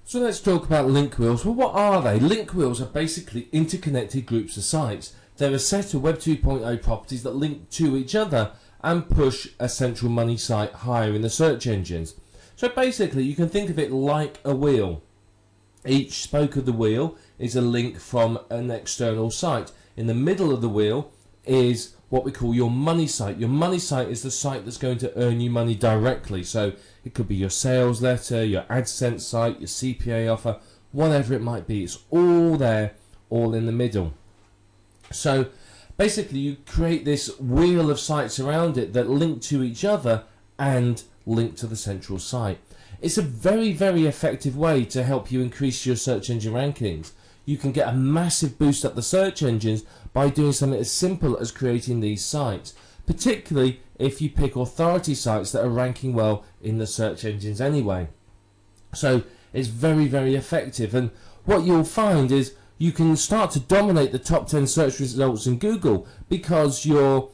So let's talk about link wheels. Well, what are they? Link wheels are basically interconnected groups of sites. They're a set of Web 2.0 properties that link to each other and push a central money site higher in the search engines. So basically you can think of it like a wheel. Each spoke of the wheel is a link from an external site. In the middle of the wheel is what we call your money site. Your money site is the site that's going to earn you money directly. So it could be your sales letter, your AdSense site, your CPA offer, whatever it might be. It's all there, all in the middle. So basically you create this wheel of sites around it that link to each other and link to the central site. It's a very, very effective way to help you increase your search engine rankings. You can get a massive boost up the search engines by doing something as simple as creating these sites, particularly if you pick authority sites that are ranking well in the search engines anyway. So it's very, very effective, and what you'll find is you can start to dominate the top 10 search results in Google because your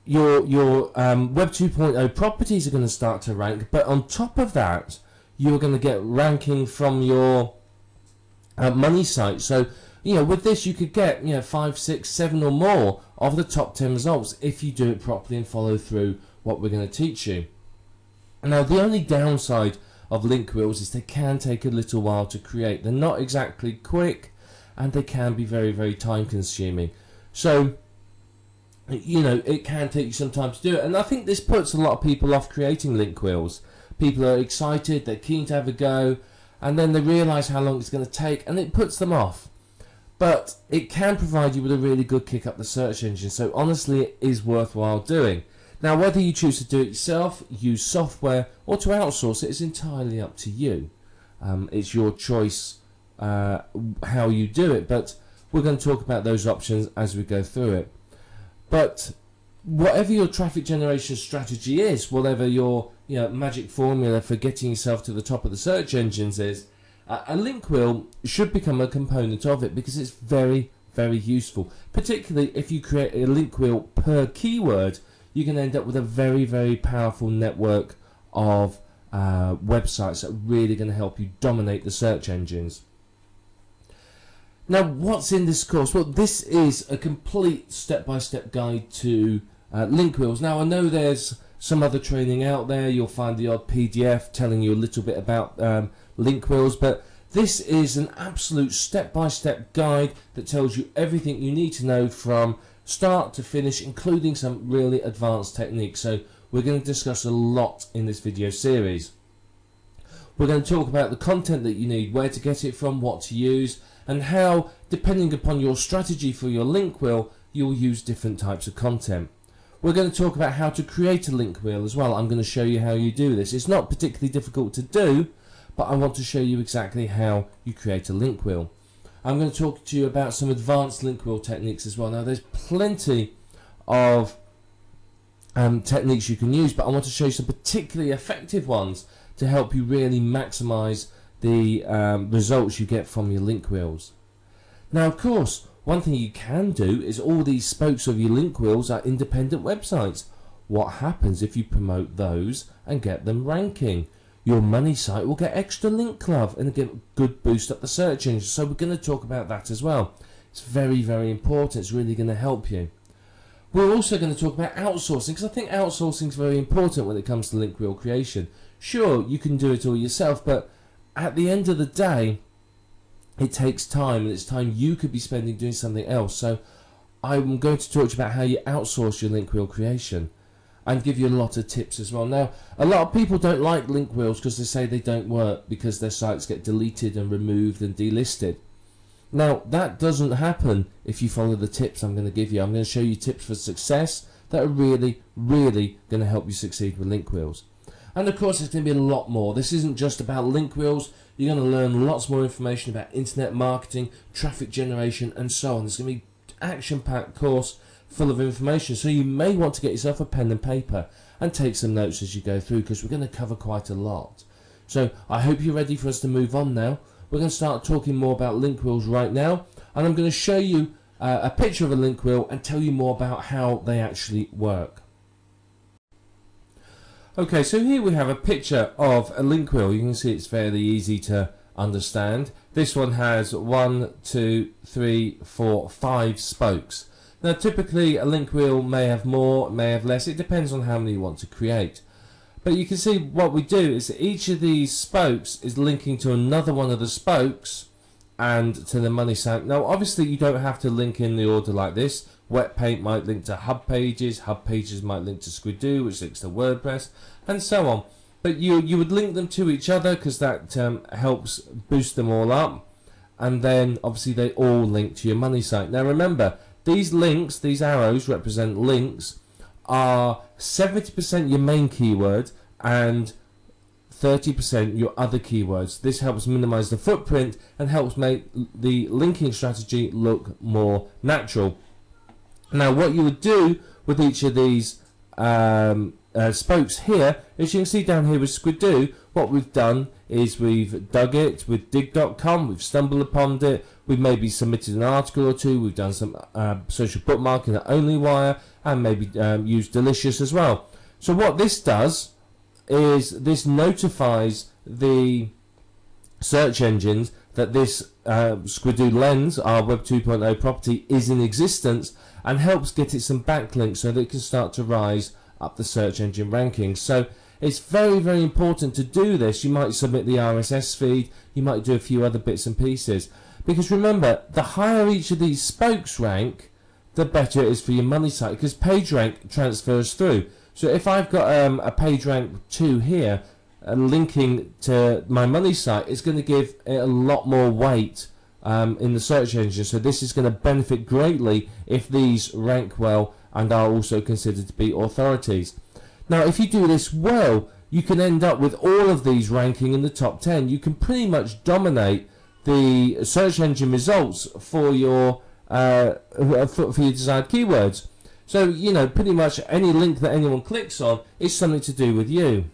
Web 2.0 properties are going to start to rank, but on top of that you're going to get ranking from your money site. So with this you could get 5, 6, 7 or more of the top 10 results if you do it properly and follow through what we're going to teach you. Now the only downside of link wheels is they can take a little while to create. They're not exactly quick and they can be very, very time consuming. So it can take you some time to do it, and I think this puts a lot of people off creating link wheels. People are excited, they're keen to have a go, and then they realise how long it's going to take and it puts them off. But it can provide you with a really good kick up the search engine, so honestly it is worthwhile doing. Now whether you choose to do it yourself, use software, or to outsource it is entirely up to you. It's your choice how you do it, but we're going to talk about those options as we go through it. But whatever your traffic generation strategy is, whatever your magic formula for getting yourself to the top of the search engines is, a link wheel should become a component of it because it's very, very useful. Particularly if you create a link wheel per keyword, you can end up with a very, very powerful network of websites that are really going to help you dominate the search engines. Now, what's in this course? Well, this is a complete step-by-step guide to link wheels. Now, I know there's some other training out there. You'll find the odd PDF telling you a little bit about link wheels, but this is an absolute step-by-step guide that tells you everything you need to know from start to finish, including some really advanced techniques. So we're going to discuss a lot in this video series. We're going to talk about the content that you need, where to get it from, what to use, and how, depending upon your strategy for your link wheel, you'll use different types of content. We're going to talk about how to create a link wheel as well. I'm going to show you how you do this. It's not particularly difficult to do, but I want to show you exactly how you create a link wheel. I'm going to talk to you about some advanced link wheel techniques as well. Now there's plenty of techniques you can use, but I want to show you some particularly effective ones to help you really maximize the results you get from your link wheels. Now of course, one thing you can do is all these spokes of your link wheels are independent websites. What happens if you promote those and get them ranking? Your money site will get extra link love and get a good boost up the search engine. So we're going to talk about that as well. It's very, very important. It's really going to help you. We're also going to talk about outsourcing, because I think outsourcing is very important when it comes to link wheel creation. Sure, you can do it all yourself, but at the end of the day, it takes time, and it's time you could be spending doing something else. So I'm going to talk to you about how you outsource your link wheel creation and give you a lot of tips as well. Now, a lot of people don't like link wheels because they say they don't work because their sites get deleted and removed and delisted. Now, that doesn't happen if you follow the tips I'm going to give you. I'm going to show you tips for success that are really, really going to help you succeed with link wheels. And of course, there's going to be a lot more. This isn't just about link wheels. You're going to learn lots more information about internet marketing, traffic generation, and so on. There's going to be an action-packed course full of information. So you may want to get yourself a pen and paper and take some notes as you go through, because we're going to cover quite a lot. So I hope you're ready for us to move on now. We're going to start talking more about link wheels right now, and I'm going to show you a picture of a link wheel and tell you more about how they actually work. Okay, so here we have a picture of a link wheel. You can see it's fairly easy to understand. This one has 1, 2, 3, 4, 5 spokes. Now typically a link wheel may have more, may have less, it depends on how many you want to create. But you can see what we do is that each of these spokes is linking to another one of the spokes and to the money site. Now obviously you don't have to link in the order like this. Wet Paint might link to Hub Pages might link to Squidoo, which links to WordPress, and so on. But you would link them to each other because that helps boost them all up, and then obviously they all link to your money site. Now remember, these links, these arrows represent links, are 70% your main keyword and 30% your other keywords. This helps minimize the footprint and helps make the linking strategy look more natural. Now what you would do with each of these spokes here, as you can see down here with Squidoo, what we've done is we've dug it with dig.com, we've stumbled upon it, we've maybe submitted an article or two, we've done some social bookmarking at OnlyWire, and maybe used Delicious as well. So what this does is this notifies the search engines that this Squidoo Lens, our Web 2.0 property, is in existence, and helps get it some backlinks so that it can start to rise up the search engine rankings. So it's very, very important to do this. You might submit the RSS feed, you might do a few other bits and pieces, because remember, the higher each of these spokes rank, the better it is for your money site, because page rank transfers through. So if I've got a page rank 2 here linking to my money site, it's going to give it a lot more weight in the search engine. So this is going to benefit greatly if these rank well and are also considered to be authorities. Now if you do this well, you can end up with all of these ranking in the top 10. You can pretty much dominate the search engine results for your desired keywords. So you know, pretty much any link that anyone clicks on is something to do with you,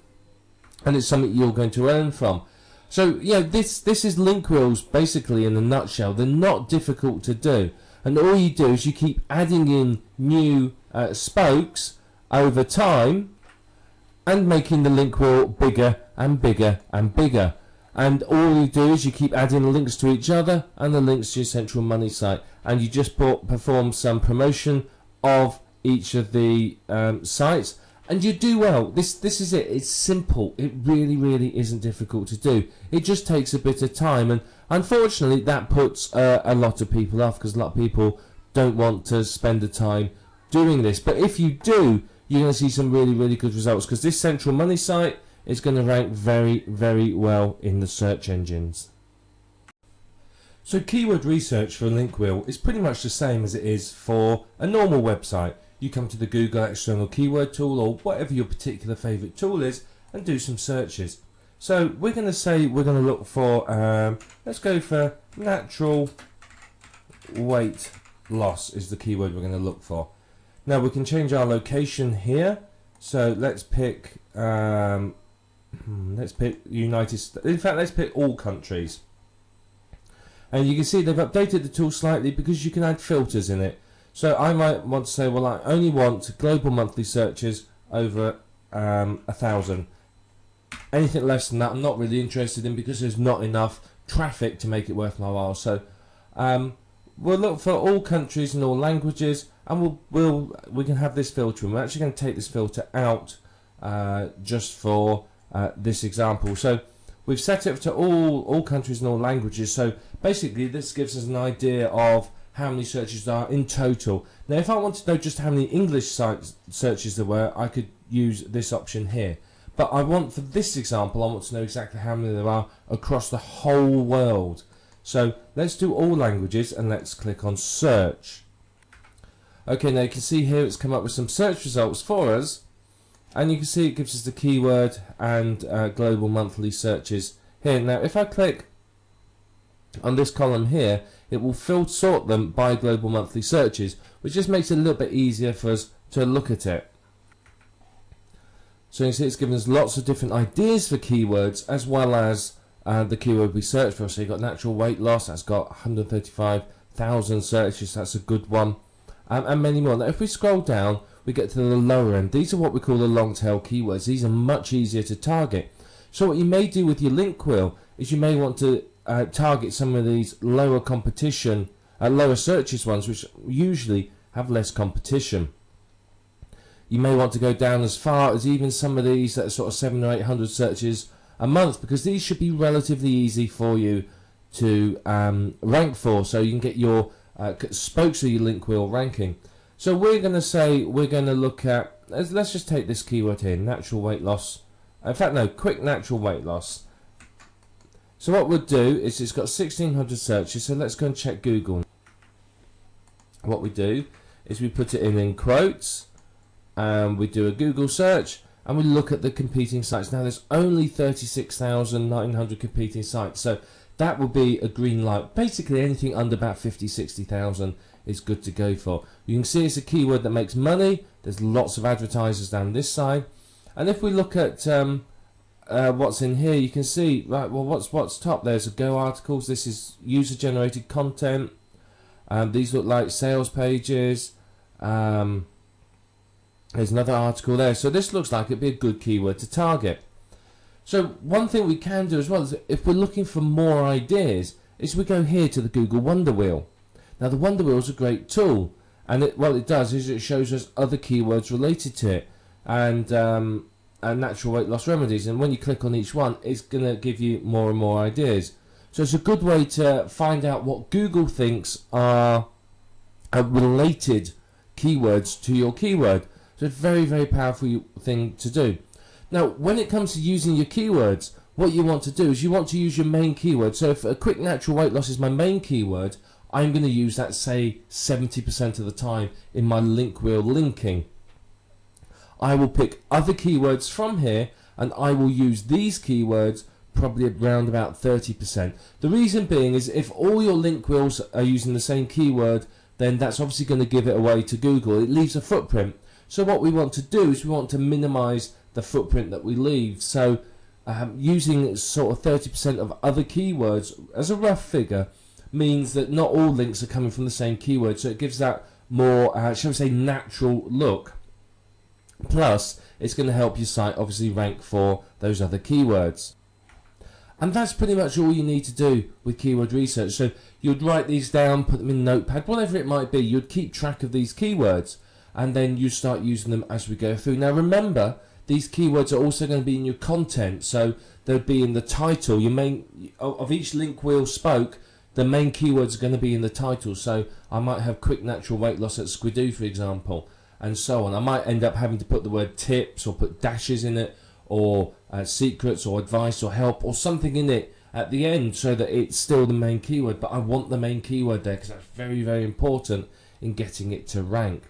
and it's something you're going to earn from. So yeah, this is link wheels basically in a nutshell. They're not difficult to do, and all you do is you keep adding in new spokes over time and making the link wheel bigger and bigger and bigger. And all you do is you keep adding links to each other and the links to your central money site, and you just perform some promotion of each of the sites, and you do well. This is it. It's simple. It really isn't difficult to do. It just takes a bit of time, and unfortunately that puts a lot of people off, because a lot of people don't want to spend the time doing this. But if you do, you're going to see some really good results, because this central money site is going to rank very well in the search engines. So keyword research for a link wheel is pretty much the same as it is for a normal website. You come to the Google external keyword tool, or whatever your particular favorite tool is, and do some searches. So we're going to say we're going to look for, let's go for natural weight loss is the keyword we're going to look for. Now we can change our location here. So let's pick United States. In fact, let's pick all countries. And you can see they've updated the tool slightly because you can add filters in it. So I might want to say, well, I only want global monthly searches over 1,000. Anything less than that I'm not really interested in, because there's not enough traffic to make it worth my while. So we'll look for all countries and all languages, and we can have this filter. And we're actually going to take this filter out just for this example. So we've set it to all countries and all languages. So basically this gives us an idea of how many searches there are in total. Now if I want to know just how many English searches there were, I could use this option here. But I want, for this example, I want to know exactly how many there are across the whole world. So let's do all languages, and let's click on search. Okay, now you can see here it's come up with some search results for us, and you can see it gives us the keyword and global monthly searches here. Now if I click on this column here, it will sort them by global monthly searches, which just makes it a little bit easier for us to look at it. So you can see it's given us lots of different ideas for keywords, as well as the keyword we search for. So you've got natural weight loss, that's got 135,000 searches, that's a good one, and many more. Now if we scroll down, we get to the lower end. These are what we call the long tail keywords. These are much easier to target. So what you may do with your link wheel is you may want to target some of these lower competition, lower searches ones, which usually have less competition. You may want to go down as far as even some of these that are sort of 700 or 800 searches a month, because these should be relatively easy for you to rank for, so you can get your spokes of your link wheel ranking. So we're going to say we're going to look at, let's just take this keyword here, natural weight loss. In fact, no, quick natural weight loss. So what we'll do is it's got 1600 searches, so let's go and check Google. What we do is we put it in quotes, and we do a Google search, and we look at the competing sites. Now there's only 36,900 competing sites, so that will be a green light. Basically anything under about 50-60,000 is good to go for. You can see it's a keyword that makes money. There's lots of advertisers down this side, and if we look at what's in here, you can see, right, well, what's top? There's a Go articles. This is user generated content. These look like sales pages. There's another article there, so this looks like it'd be a good keyword to target. So one thing we can do as well is, if we're looking for more ideas, is we go here to the Google Wonder Wheel. Now the Wonder Wheel is a great tool, and what it does is it shows us other keywords related to it, and natural weight loss remedies, and when you click on each one, it's going to give you more and more ideas. So it's a good way to find out what Google thinks are related keywords to your keyword. So it's a very, very powerful thing to do. Now, when it comes to using your keywords, what you want to do is you want to use your main keyword. So if a quick natural weight loss is my main keyword, I'm going to use that, say, 70% of the time in my link wheel linking. I will pick other keywords from here, and I will use these keywords probably around about 30%. The reason being is if all your link wheels are using the same keyword, then that's obviously going to give it away to Google. It leaves a footprint. So what we want to do is we want to minimize the footprint that we leave. So using sort of 30% of other keywords as a rough figure means that not all links are coming from the same keyword. So it gives that more, shall we say, natural look. Plus, it's going to help your site obviously rank for those other keywords. And that's pretty much all you need to do with keyword research. So you'd write these down, put them in Notepad, whatever it might be. You'd keep track of these keywords, and then you start using them as we go through. Now remember, these keywords are also going to be in your content, so they'll be in the title. Your main of each link wheel spoke, the main keywords are going to be in the title. So I might have quick natural weight loss at Squidoo, for example, and so on. I might end up having to put the word tips or put dashes in it, or secrets or advice or help or something in it at the end, so that it's still the main keyword, but I want the main keyword there because that's very, very important in getting it to rank.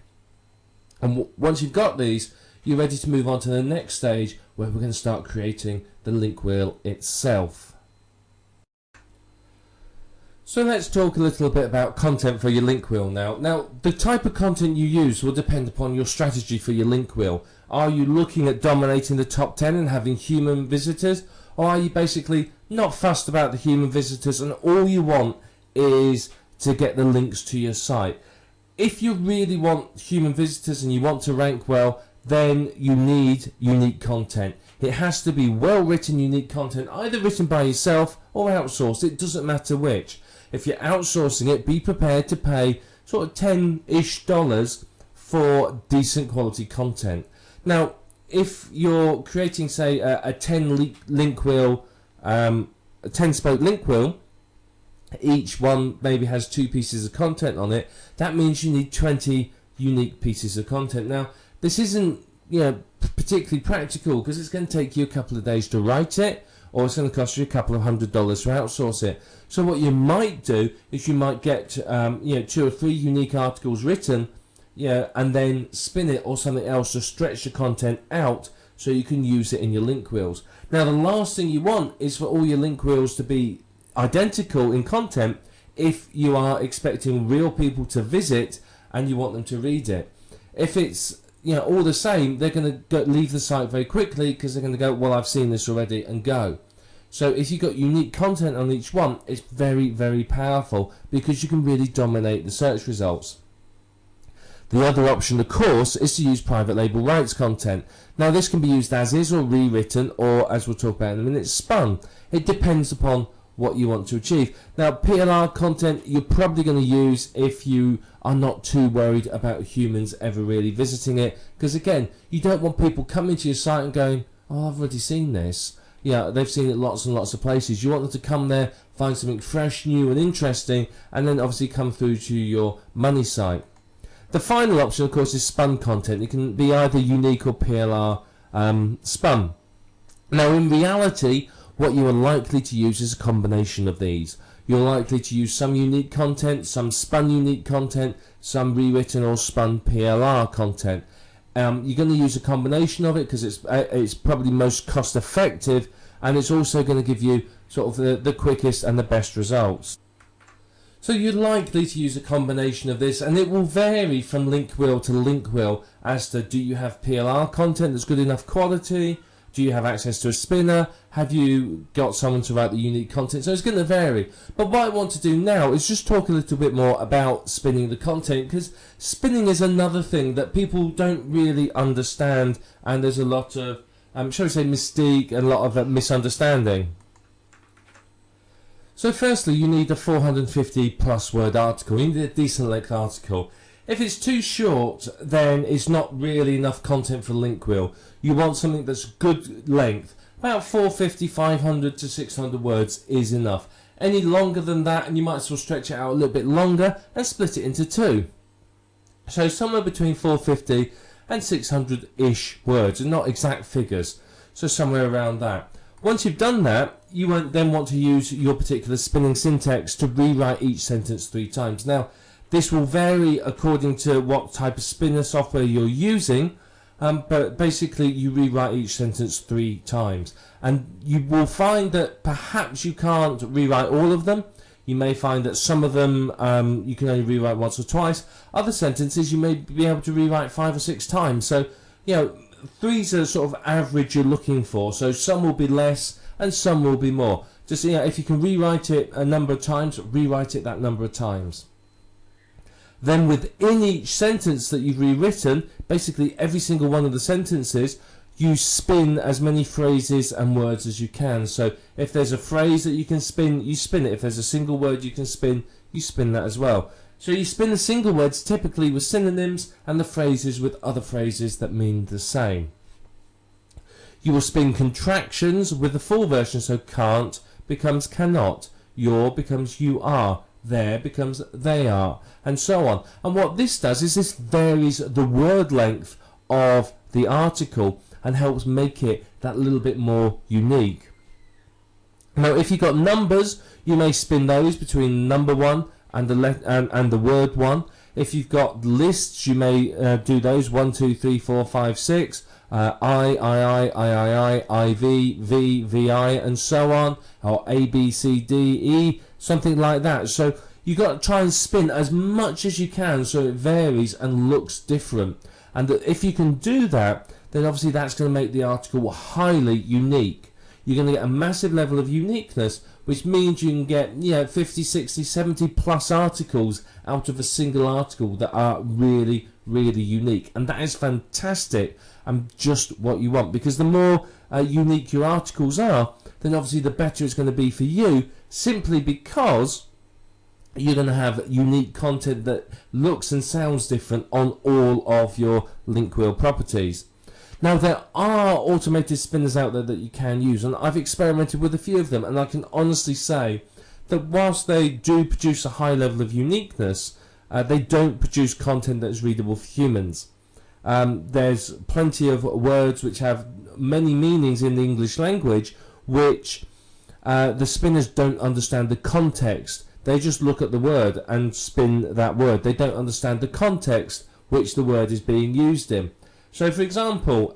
And once you've got these, you're ready to move on to the next stage, where we're going to start creating the link wheel itself. So let's talk a little bit about content for your link wheel now. Now, the type of content you use will depend upon your strategy for your link wheel. Are you looking at dominating the top 10 and having human visitors? Or are you basically not fussed about the human visitors and all you want is to get the links to your site? If you really want human visitors and you want to rank well, then you need unique content. It has to be well written, unique content, either written by yourself or outsourced. It doesn't matter which. If you're outsourcing it, be prepared to pay sort of $10-ish for decent quality content. Now, if you're creating, say, a 10 link wheel, a 10 spoke link wheel, each one maybe has 2 pieces of content on it, that means you need 20 unique pieces of content. Now, this isn't, particularly practical, because it's going to take you a couple of days to write it, or it's going to cost you a couple of $100 to outsource it. So what you might do is you might get 2 or 3 unique articles written, and then spin it or something else to stretch the content out so you can use it in your link wheels. Now the last thing you want is for all your link wheels to be identical in content if you are expecting real people to visit and you want them to read it. If it's all the same, they're going to leave the site very quickly because they're going to go, well, I've seen this already, and go. So if you've got unique content on each one, it's very, very powerful because you can really dominate the search results. The other option, of course, is to use private label rights content. Now this can be used as is or rewritten, or as we'll talk about in a minute, spun. It depends upon what you want to achieve. Now, PLR content you're probably going to use if you are not too worried about humans ever really visiting it, because again, you don't want people coming to your site and going, oh, I've already seen this. Yeah, they've seen it lots and lots of places. You want them to come there, find something fresh, new and interesting, and then obviously come through to your money site. The final option, of course, is spun content. It can be either unique or PLR spun. Now, in reality, what you are likely to use is a combination of these. You're likely to use some unique content, some spun unique content, some rewritten or spun PLR content. You're going to use a combination of it because it's probably most cost effective, and it's also going to give you sort of the quickest and the best results. So you're likely to use a combination of this, and it will vary from link wheel to link wheel as to, do you have PLR content that's good enough quality? Do you have access to a spinner? Have you got someone to write the unique content? So it's going to vary. But what I want to do now is just talk a little bit more about spinning the content, because spinning is another thing that people don't really understand, and there's a lot of, shall we say, mystique and a lot of misunderstanding. So firstly, you need a 450 plus word article. You need a decent length article. If it's too short, then it's not really enough content for link wheel. You want something that's good length. About 450, 500 to 600 words is enough. Any longer than that, and you might as well stretch it out a little bit longer and split it into two. So somewhere between 450 and 600-ish words, and not exact figures. So somewhere around that. Once you've done that, you won't then want to use your particular spinning syntax to rewrite each sentence 3 times. Now, this will vary according to what type of spinner software you're using, but basically you rewrite each sentence 3 times. And you will find that perhaps you can't rewrite all of them. You may find that some of them you can only rewrite once or twice. Other sentences you may be able to rewrite 5 or 6 times. So, you know, 3's a sort of average you're looking for. So some will be less and some will be more. Just, you know, if you can rewrite it a number of times, rewrite it that number of times. Then within each sentence that you've rewritten, basically every single one of the sentences, you spin as many phrases and words as you can. So if there's a phrase that you can spin, you spin it. If there's a single word you can spin, you spin that as well. So you spin the single words typically with synonyms and the phrases with other phrases that mean the same. You will spin contractions with the full version, so can't becomes cannot, your becomes you are, there becomes they are, and so on. And what this does is this varies the word length of the article and helps make it that little bit more unique. Now, if you've got numbers, you may spin those between number 1 and the word 1. If you've got lists, you may do those 1, 2, 3, 4, 5, 6. I, V, VI, and so on, or A, B, C, D, E, something like that. So you've got to try and spin as much as you can so it varies and looks different. And if you can do that, then obviously that's going to make the article highly unique. You're going to get a massive level of uniqueness, which means you can get 50, 60, 70 plus articles out of a single article that are really, really unique. And that is fantastic and just what you want, because the more unique your articles are, then obviously the better it's going to be for you, simply because you're going to have unique content that looks and sounds different on all of your link wheel properties. Now, there are automated spinners out there that you can use, and I've experimented with a few of them, and I can honestly say that whilst they do produce a high level of uniqueness, they don't produce content that is readable for humans. There's plenty of words which have many meanings in the English language, which the spinners don't understand the context. They just look at the word and spin that word. They don't understand the context which the word is being used in. So, for example,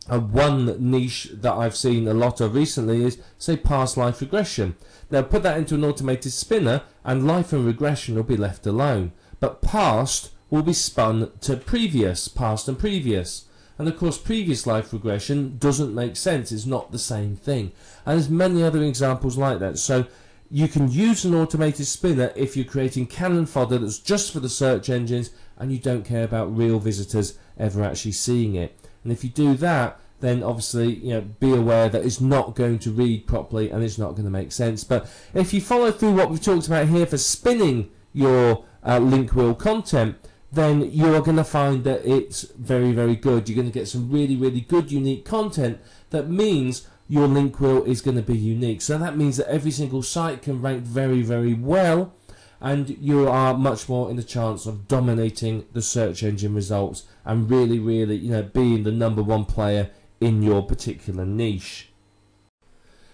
one niche that I've seen a lot of recently is, say, past life regression. Now, put that into an automated spinner and life and regression will be left alone. But past will be spun to previous, past and previous. And of course, previous life regression doesn't make sense. It's not the same thing. And there's many other examples like that. So you can use an automated spinner if you're creating canon fodder that's just for the search engines and you don't care about real visitors ever actually seeing it. And if you do that, then obviously be aware that it's not going to read properly and it's not going to make sense. But if you follow through what we've talked about here for spinning your link wheel content, then you're going to find that it's very, very good. You're going to get some really, really good unique content. That means your link wheel is going to be unique. So that means that every single site can rank very, very well, and you are much more in the chance of dominating the search engine results and really, really being the #1 player in your particular niche.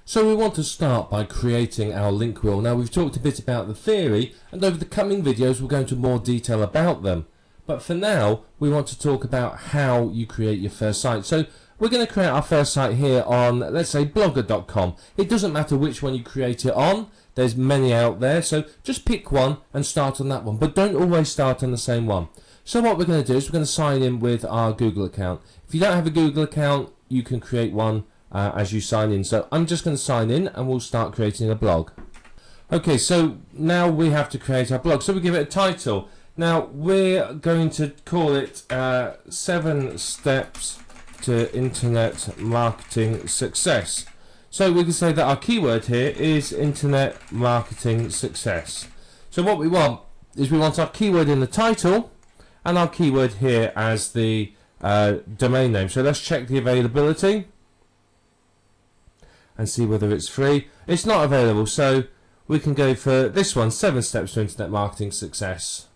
So we want to start by creating our link wheel. Now, we've talked a bit about the theory, and over the coming videos we'll go into more detail about them. But for now, we want to talk about how you create your first site. So we're going to create our first site here on, let's say, blogger.com. It doesn't matter which one you create it on. There's many out there, so just pick one and start on that one. But don't always start on the same one. So what we're going to do is we're going to sign in with our Google account. If you don't have a Google account, you can create one as you sign in. So I'm just going to sign in and we'll start creating a blog. Okay, so now we have to create our blog. So we give it a title. Now we're going to call it 7 Steps to Internet Marketing Success. So we can say that our keyword here is Internet Marketing Success. So what we want is we want our keyword in the title and our keyword here as the domain name. So let's check the availability and see whether it's free. It's not available, so we can go for this one, 7 Steps to Internet Marketing Success.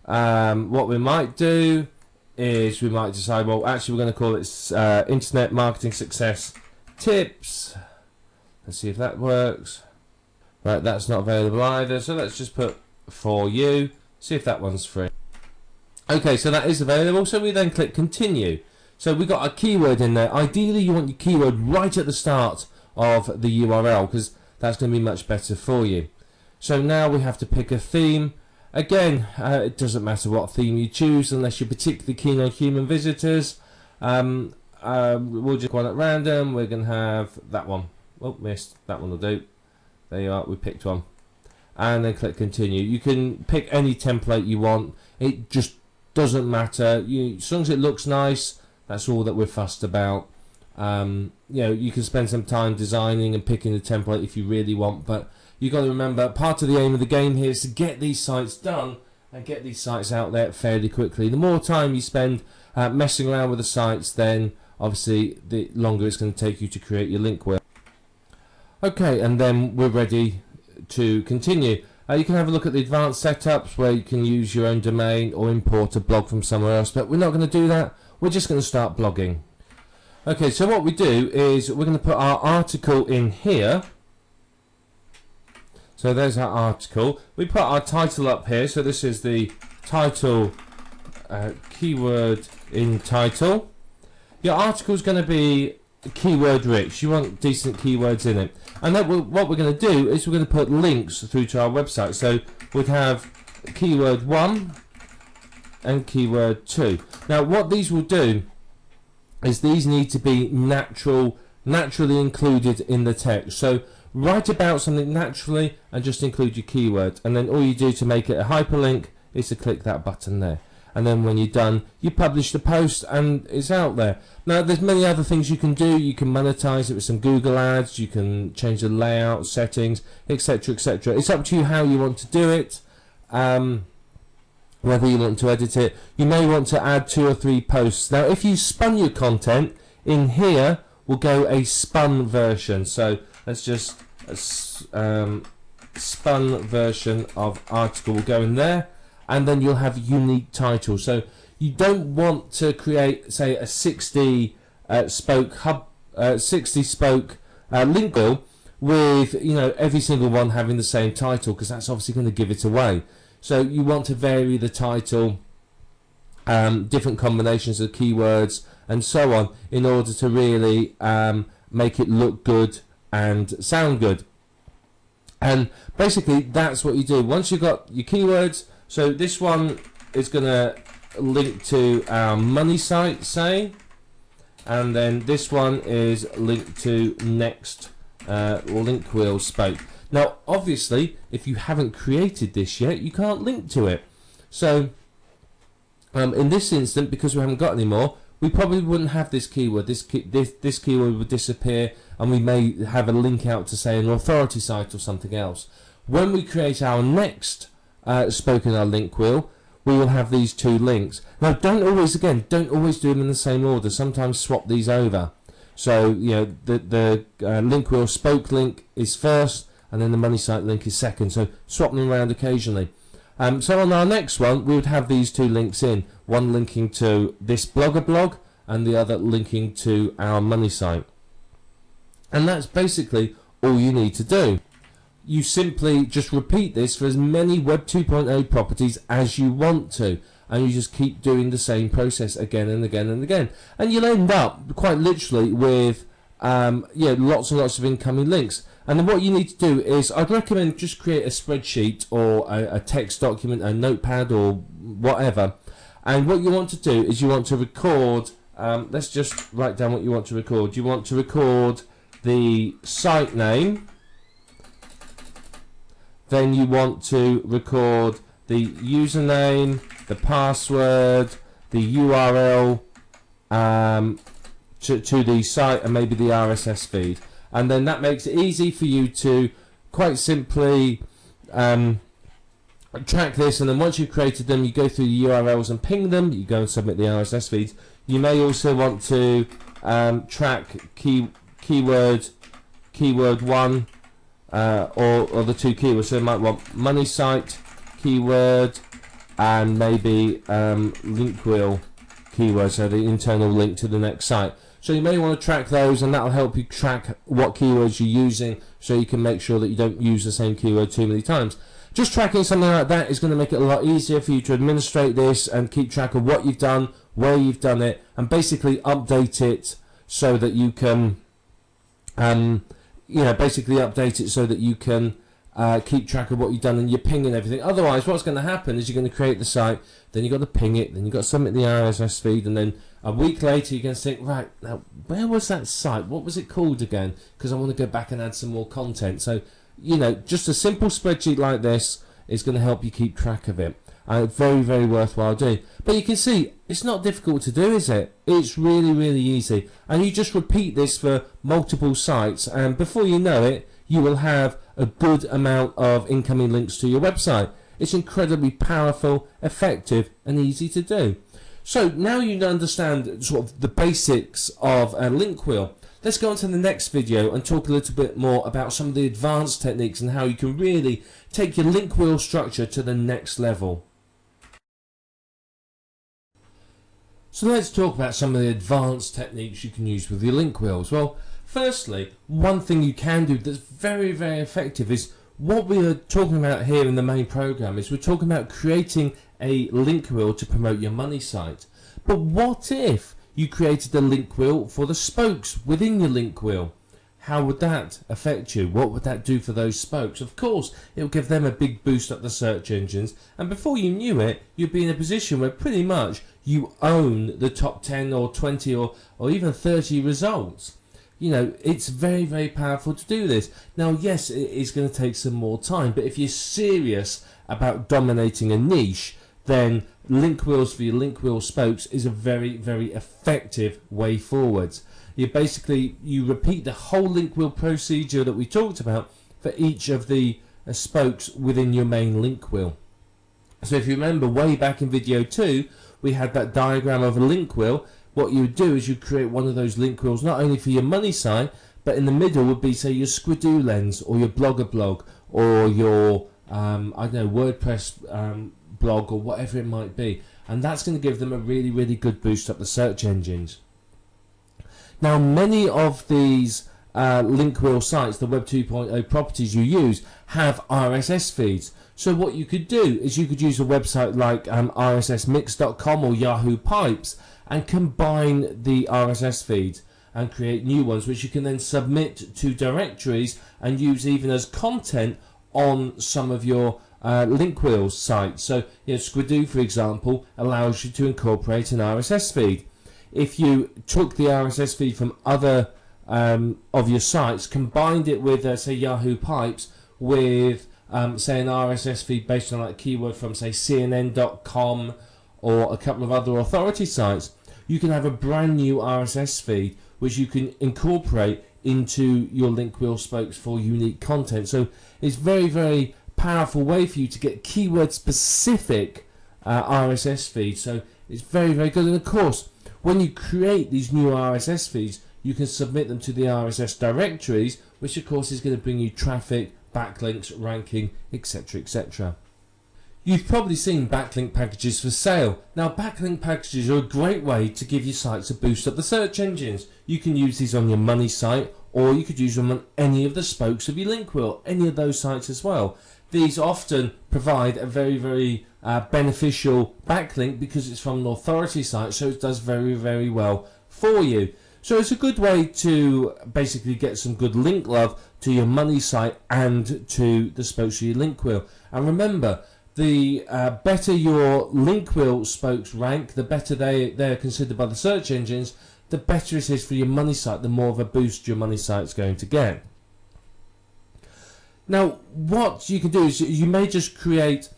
What we might do is we might decide, well, actually we're going to call it Internet Marketing Success Tips. Let's see if that works. Right, that's not available either, so let's just put for you, see if that one's free. Okay, so that is available, so we then click continue. So we got a keyword in there. Ideally you want your keyword right at the start of the URL, because that's going to be much better for you. So now we have to pick a theme. Again, it doesn't matter what theme you choose unless you're particularly keen on human visitors. We'll just go on at random. We're going to have that one. Oh, missed. That one will do. There you are. We picked one. And then click continue. You can pick any template you want. It just doesn't matter. As long as it looks nice, that's all that we're fussed about. You can spend some time designing and picking the template if you really want, but you've got to remember, part of the aim of the game here is to get these sites done and get these sites out there fairly quickly. The more time you spend messing around with the sites, then obviously the longer it's going to take you to create your link wheel. Okay, and then we're ready to continue. You can have a look at the advanced setups where you can use your own domain or import a blog from somewhere else, but we're not going to do that. We're just going to start blogging. Okay, so what we do is we're going to put our article in here. So there's our article. We put our title up here. So this is the title, keyword in title. Your article is going to be keyword rich. You want decent keywords in it. And then what we're going to do is we're going to put links through to our website. So we'd have keyword 1 and keyword 2. Now what these will do is these need to be naturally included in the text. So write about something naturally and just include your keyword, and then all you do to make it a hyperlink is to click that button there, and then when you're done you publish the post and it's out there. Now there's many other things you can do. You can monetize it with some Google ads, you can change the layout settings, etc, etc. It's up to you how you want to do it, whether you want to edit it. You may want to add 2 or 3 posts. Now if you spun your content, in here will go a spun version. So let's just spun version of article will go in there, and then you'll have unique titles. So you don't want to create, say, a 60 spoke link wheel with every single one having the same title, because that's obviously going to give it away. So you want to vary the title, different combinations of keywords and so on, in order to really make it look good and sound good. And basically that's what you do once you've got your keywords. So this one is going to link to our money site, say, and then this one is linked to next link wheel spoke. Now obviously if you haven't created this yet, you can't link to it. So in this instant, because we haven't got any more, we probably wouldn't have this keyword. This keyword would disappear, and we may have a link out to, say, an authority site or something else. When we create our next spoke in our link wheel, we will have these two links. Now, don't always do them in the same order. Sometimes swap these over. So, you know, the link wheel spoke link is first, and then the money site link is second. So swap them around occasionally. So on our next one, we would have these two links in, one linking to this blogger blog and the other linking to our money site. And that's basically all you need to do. You simply just repeat this for as many Web 2.0 properties as you want to, and you just keep doing the same process again and again and again, and you'll end up quite literally with lots and lots of incoming links. And then what you need to do is, I'd recommend just create a spreadsheet or a text document, a notepad or whatever, and what you want to do is you want to record, let's just write down what you want to record. You want to record the site name, then you want to record the username, the password, the URL to the site, and maybe the RSS feed. And then that makes it easy for you to quite simply track this. And then once you've created them, you go through the URLs and ping them. You go and submit the RSS feeds. You may also want to track keyword 1 or the two keywords. So you might want money site keyword and maybe link wheel keyword, so the internal link to the next site. So you may want to track those, and that will help you track what keywords you're using, so you can make sure that you don't use the same keyword too many times. Just tracking something like that is going to make it a lot easier for you to administrate this and keep track of what you've done, where you've done it, and basically update it so that you can basically update it so that you can keep track of what you've done, and you're pinging everything. Otherwise, what's going to happen is you're going to create the site, then you've got to ping it, then you've got to submit the RSS feed, and then a week later you're going to think, right, now where was that site? What was it called again? Because I want to go back and add some more content. So, you know, just a simple spreadsheet like this is going to help you keep track of it. Very, very worthwhile doing. But you can see, it's not difficult to do, is it? It's really, really easy. And you just repeat this for multiple sites, and before you know it, you will have a good amount of incoming links to your website. It's incredibly powerful, effective, and easy to do. So now you understand sort of the basics of a link wheel. Let's go on to the next video and talk a little bit more about some of the advanced techniques and how you can really take your link wheel structure to the next level. So let's talk about some of the advanced techniques you can use with your link wheels. Well, firstly, one thing you can do that's very, very effective is what we are talking about here in the main program. Is we're talking about creating a link wheel to promote your money site. But what if you created a link wheel for the spokes within your link wheel? How would that affect you? What would that do for those spokes? Of course, it would give them a big boost up the search engines, and before you knew it, you'd be in a position where pretty much you own the top 10 or 20 or even 30 results. You know, it's very, very powerful to do this. Now, yes, it is going to take some more time, but if you're serious about dominating a niche, then link wheels for your link wheel spokes is a very, very effective way forwards. You repeat the whole link wheel procedure that we talked about for each of the spokes within your main link wheel. So if you remember way back in video 2, we had that diagram of a link wheel. What you would do is you create one of those link wheels not only for your money site, but in the middle would be, say, your Squidoo lens or your blogger blog or your WordPress blog or whatever it might be, and that's going to give them a really, really good boost up the search engines. Now, many of these link wheel sites, the Web 2.0 properties you use, have RSS feeds. So what you could do is you could use a website like rssmix.com or Yahoo Pipes and combine the RSS feeds and create new ones, which you can then submit to directories and use even as content on some of your link wheel sites. So, you know, Squidoo, for example, allows you to incorporate an RSS feed. If you took the RSS feed from other of your sites, combined it with, say, Yahoo Pipes, with, say, an RSS feed based on like a keyword from, say, CNN.com or a couple of other authority sites, you can have a brand new RSS feed which you can incorporate into your link wheel spokes for unique content. So it's very, very powerful way for you to get keyword specific RSS feeds. So it's very, very good. And of course, when you create these new RSS feeds, you can submit them to the RSS directories, which of course is going to bring you traffic, backlinks, ranking, etc., etc. You've probably seen backlink packages for sale. Now, backlink packages are a great way to give your sites a boost up the search engines. You can use these on your money site, or you could use them on any of the spokes of your link wheel, any of those sites as well. These often provide a very, very beneficial backlink because it's from an authority site, so it does very, very well for you. So it's a good way to basically get some good link love to your money site and to the spokes of your link wheel. And remember, the better your link wheel spokes rank, the better they're considered by the search engines, the better it is for your money site, the more of a boost your money site's going to get. Now, what you can do is you may just create,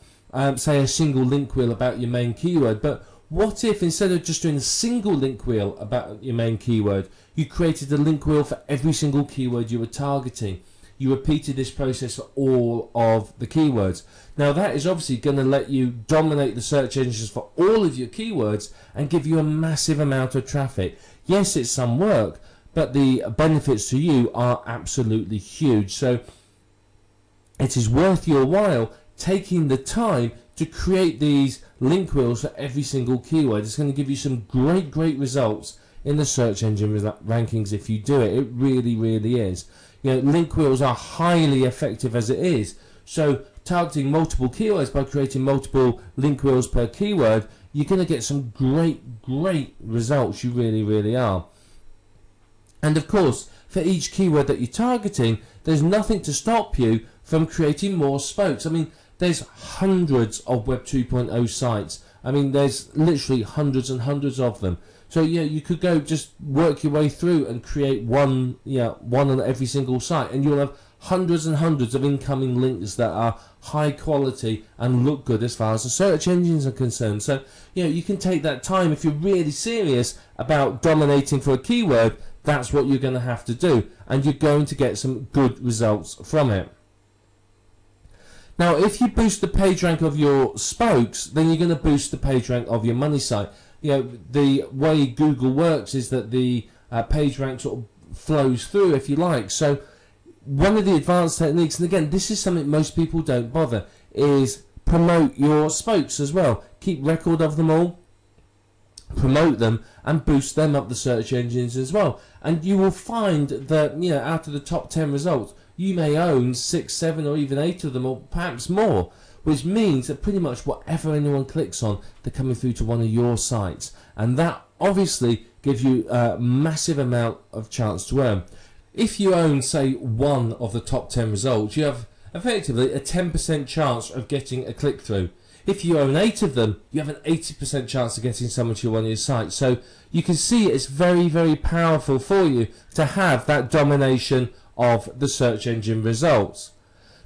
say, a single link wheel about your main keyword, but what if instead of just doing a single link wheel about your main keyword, you created a link wheel for every single keyword you were targeting? You repeated this process for all of the keywords. Now that is obviously going to let you dominate the search engines for all of your keywords and give you a massive amount of traffic. Yes, it's some work, but the benefits to you are absolutely huge. So it is worth your while taking the time to create these link wheels for every single keyword. It's going to give you some great results in the search engine rankings if you do it. It really, really is. You know, link wheels are highly effective as it is. So targeting multiple keywords by creating multiple link wheels per keyword, you're going to get some great results. You really, really are. And of course, for each keyword that you're targeting, there's nothing to stop you from creating more spokes. I mean, there's hundreds of Web 2.0 sites. I mean, there's literally hundreds and hundreds of them. So yeah, you could go just work your way through and create one on every single site, and you'll have hundreds and hundreds of incoming links that are high quality and look good as far as the search engines are concerned. So you can take that time if you're really serious about dominating for a keyword. That's what you're going to have to do, and you're going to get some good results from it. Now, if you boost the page rank of your spokes, then you're going to boost the page rank of your money site. The way Google works is that the page rank sort of flows through, if you like. So one of the advanced techniques, and again, this is something most people don't bother, is promote your spokes as well. Keep record of them all, promote them, and boost them up the search engines as well. And you will find that, out of the top 10 results, you may own 6, 7, or even 8 of them, or perhaps more, which means that pretty much whatever anyone clicks on, they're coming through to one of your sites. And that obviously gives you a massive amount of chance to earn. If you own, say, 1 of the top 10 results, you have effectively a 10% chance of getting a click-through. If you own 8 of them, you have an 80% chance of getting someone to one of your sites. So you can see it's very, very powerful for you to have that domination of the search engine results.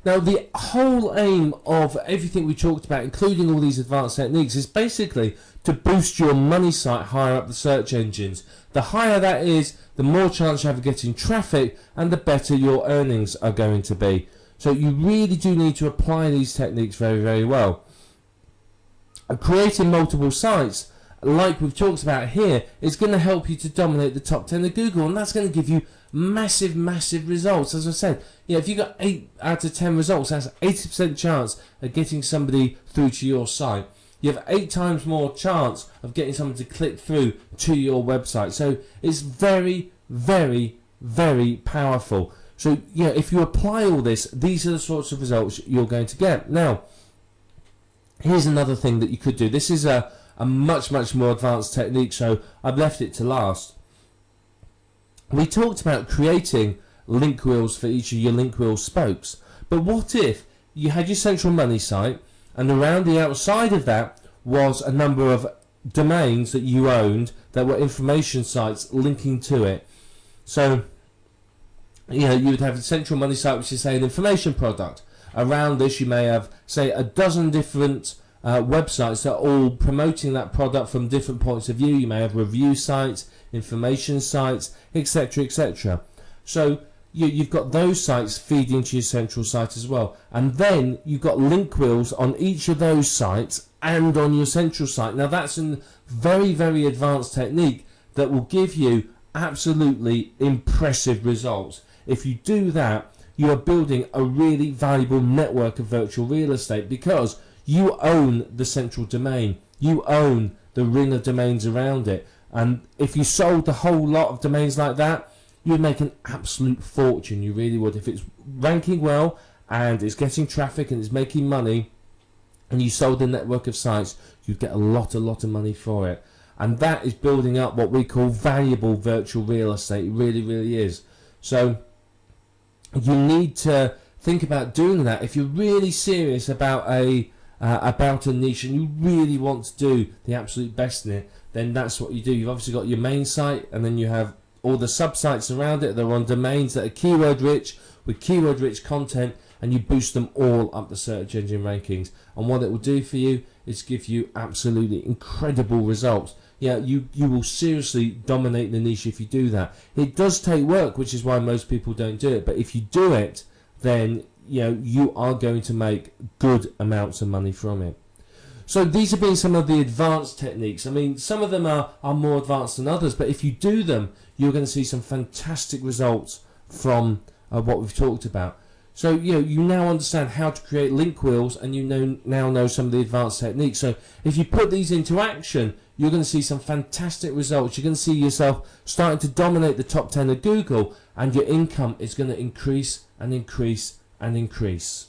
Now, the whole aim of everything we talked about, including all these advanced techniques, is basically to boost your money site higher up the search engines. The higher that is, the more chance you have of getting traffic, and the better your earnings are going to be. So you really do need to apply these techniques very, very well. Creating multiple sites, like we've talked about here, is going to help you to dominate the top 10 of Google, and that's going to give you massive results. As I said, if you got 8 out of 10 results, that's 80% chance of getting somebody through to your site. You have 8 times more chance of getting someone to click through to your website. So it's very powerful. So if you apply all this, these are the sorts of results you're going to get. Now, here's another thing that you could do. This is a much more advanced technique, so I've left it to last. We talked about creating link wheels for each of your link wheel spokes, but what if you had your central money site, and around the outside of that was a number of domains that you owned that were information sites linking to it? So you would have a central money site, which is, say, an information product. Around this you may have, say, a dozen different websites that are all promoting that product from different points of view. You may have review sites, information sites, etc., etc. So you've got those sites feeding to your central site as well, and then you've got link wheels on each of those sites and on your central site. Now that's a very, very advanced technique that will give you absolutely impressive results. If you do that, you are building a really valuable network of virtual real estate, because you own the central domain, you own the ring of domains around it. And if you sold the whole lot of domains like that, you would make an absolute fortune. You really would. If it's ranking well and it's getting traffic and it's making money, and you sold a network of sites, you'd get a lot of money for it. And that is building up what we call valuable virtual real estate. It really, really is. So you need to think about doing that. If you're really serious about a niche and you really want to do the absolute best in it, then that's what you do. You've obviously got your main site, and then you have all the sub-sites around it. They're on domains that are keyword rich, with keyword rich content, and you boost them all up the search engine rankings. And what it will do for you is give you absolutely incredible results. Yeah, you will seriously dominate the niche if you do that. It does take work, which is why most people don't do it, but if you do it, then you are going to make good amounts of money from it. So these have been some of the advanced techniques. I mean, some of them are more advanced than others, but if you do them, you're going to see some fantastic results from what we've talked about. So you now understand how to create link wheels, and you now know some of the advanced techniques. So if you put these into action, you're going to see some fantastic results. You're going to see yourself starting to dominate the top 10 of Google, and your income is going to increase and increase and increase.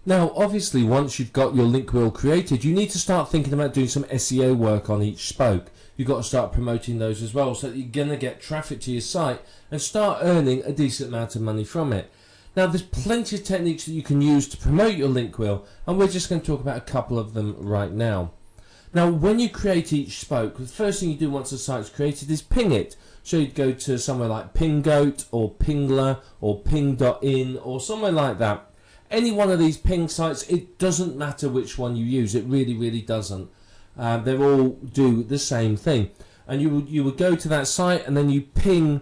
Now, obviously, once you've got your link wheel created, you need to start thinking about doing some SEO work on each spoke. You've got to start promoting those as well, so that you're going to get traffic to your site and start earning a decent amount of money from it. Now, there's plenty of techniques that you can use to promote your link wheel, and we're just going to talk about a couple of them right now. Now, when you create each spoke, the first thing you do once the site's created is ping it. So you'd go to somewhere like Pingoat or Pingler or Ping.in or somewhere like that. Any one of these ping sites, it doesn't matter which one you use. It really, really doesn't. They all do the same thing. And you would go to that site, and then you ping.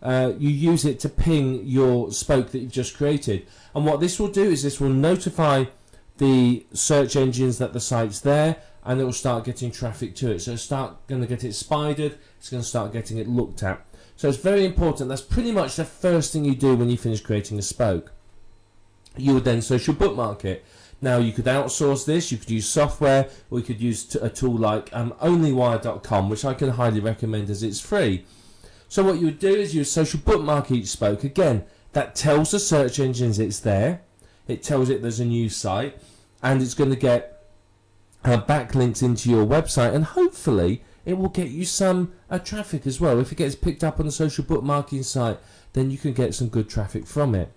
You use it to ping your spoke that you've just created. And what this will do is this will notify the search engines that the site's there, and it will start getting traffic to it. So it's going to get it spidered. It's going to start getting it looked at. So it's very important. That's pretty much the first thing you do when you finish creating a spoke. You would then social bookmark it. Now, you could outsource this, you could use software, or you could use a tool like onlywire.com, which I can highly recommend as it's free. So what you would do is you would social bookmark each spoke. Again, that tells the search engines it's there, it tells it there's a new site, and it's going to get backlinks into your website, and hopefully it will get you some traffic as well. If it gets picked up on the social bookmarking site, then you can get some good traffic from it.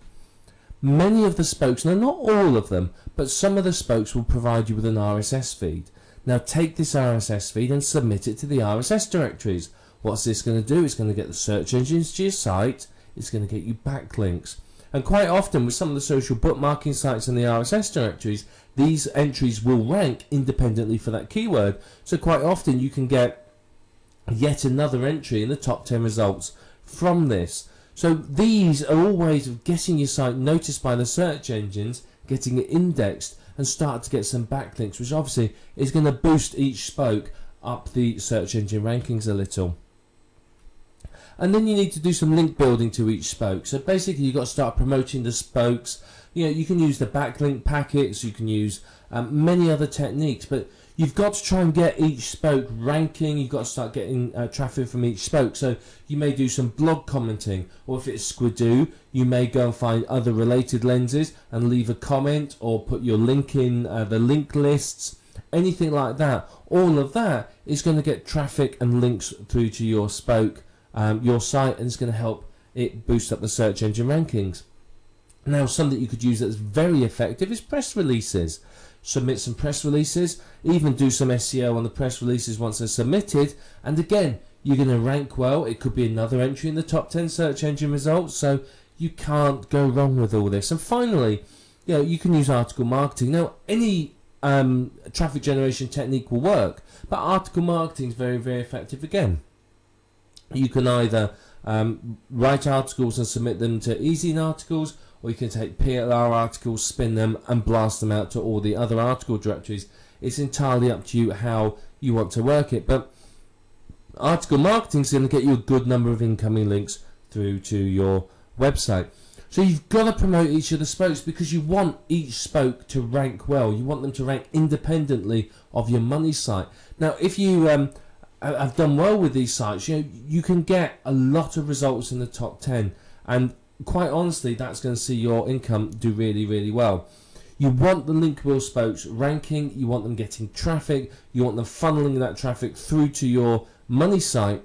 Many of the spokes, now not all of them, but some of the spokes will provide you with an RSS feed. Now take this RSS feed and submit it to the RSS directories. What's this going to do? It's going to get the search engines to your site, it's going to get you backlinks. And quite often with some of the social bookmarking sites and the RSS directories, these entries will rank independently for that keyword. So quite often you can get yet another entry in the top 10 results from this. So these are all ways of getting your site noticed by the search engines, getting it indexed, and start to get some backlinks, which obviously is going to boost each spoke up the search engine rankings a little. And then you need to do some link building to each spoke. So basically you've got to start promoting the spokes. You can use the backlink packets, you can use many other techniques, but you've got to try and get each spoke ranking. You've got to start getting traffic from each spoke. So you may do some blog commenting, or if it's Squidoo, you may go and find other related lenses and leave a comment, or put your link in the link lists, anything like that. All of that is going to get traffic and links through to your spoke, your site, and it's going to help it boost up the search engine rankings. Now, something you could use that's very effective is press releases. Submit some press releases, even do some SEO on the press releases once they're submitted, and again, you're going to rank well. It could be another entry in the top 10 search engine results, so you can't go wrong with all this. And finally, you can use article marketing. Now, any traffic generation technique will work. But article marketing is very, very effective again. You can either write articles and submit them to Easy Articles, or you can take PLR articles, spin them, and blast them out to all the other article directories. It's entirely up to you how you want to work it. But article marketing is going to get you a good number of incoming links through to your website. So you've got to promote each of the spokes, because you want each spoke to rank well. You want them to rank independently of your money site. Now, if you have done well with these sites, you can get a lot of results in the top 10, and quite honestly, that's going to see your income do really, really well. You want the link wheel spokes ranking, you want them getting traffic, you want them funneling that traffic through to your money site,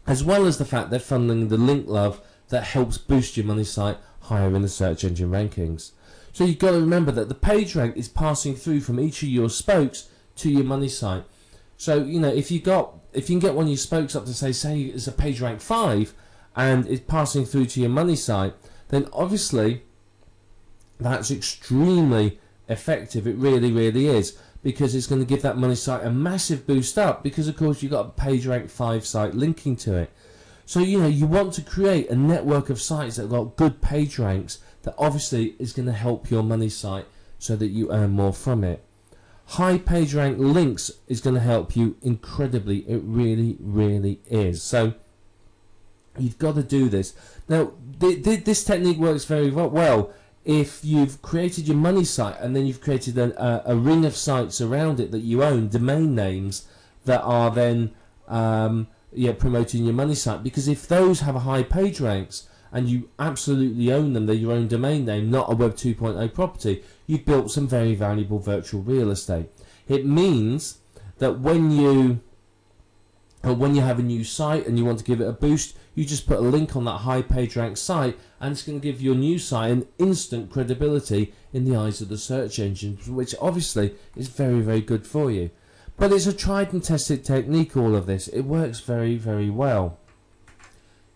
as well as the fact they're funneling the link love that helps boost your money site higher in the search engine rankings. So you've got to remember that the page rank is passing through from each of your spokes to your money site. So if you can get one of your spokes up to say it's a page rank 5 and it's passing through to your money site, then obviously that's extremely effective. It really, really is, because it's going to give that money site a massive boost up, because of course you've got a page rank 5 site linking to it. So you want to create a network of sites that have got good page ranks that obviously is going to help your money site so that you earn more from it. High page rank links is going to help you incredibly. It really, really is. So you've got to do this. Now, this technique works very well if you've created your money site and then you've created a ring of sites around it that you own, domain names that are then promoting your money site. Because if those have a high page ranks and you absolutely own them, they're your own domain name, not a Web 2.0 property, you've built some very valuable virtual real estate. It means that when you have a new site and you want to give it a boost, you just put a link on that high page rank site, and it's going to give your new site an instant credibility in the eyes of the search engines, which obviously is very, very good for you. But it's a tried and tested technique, all of this. It works very, very well.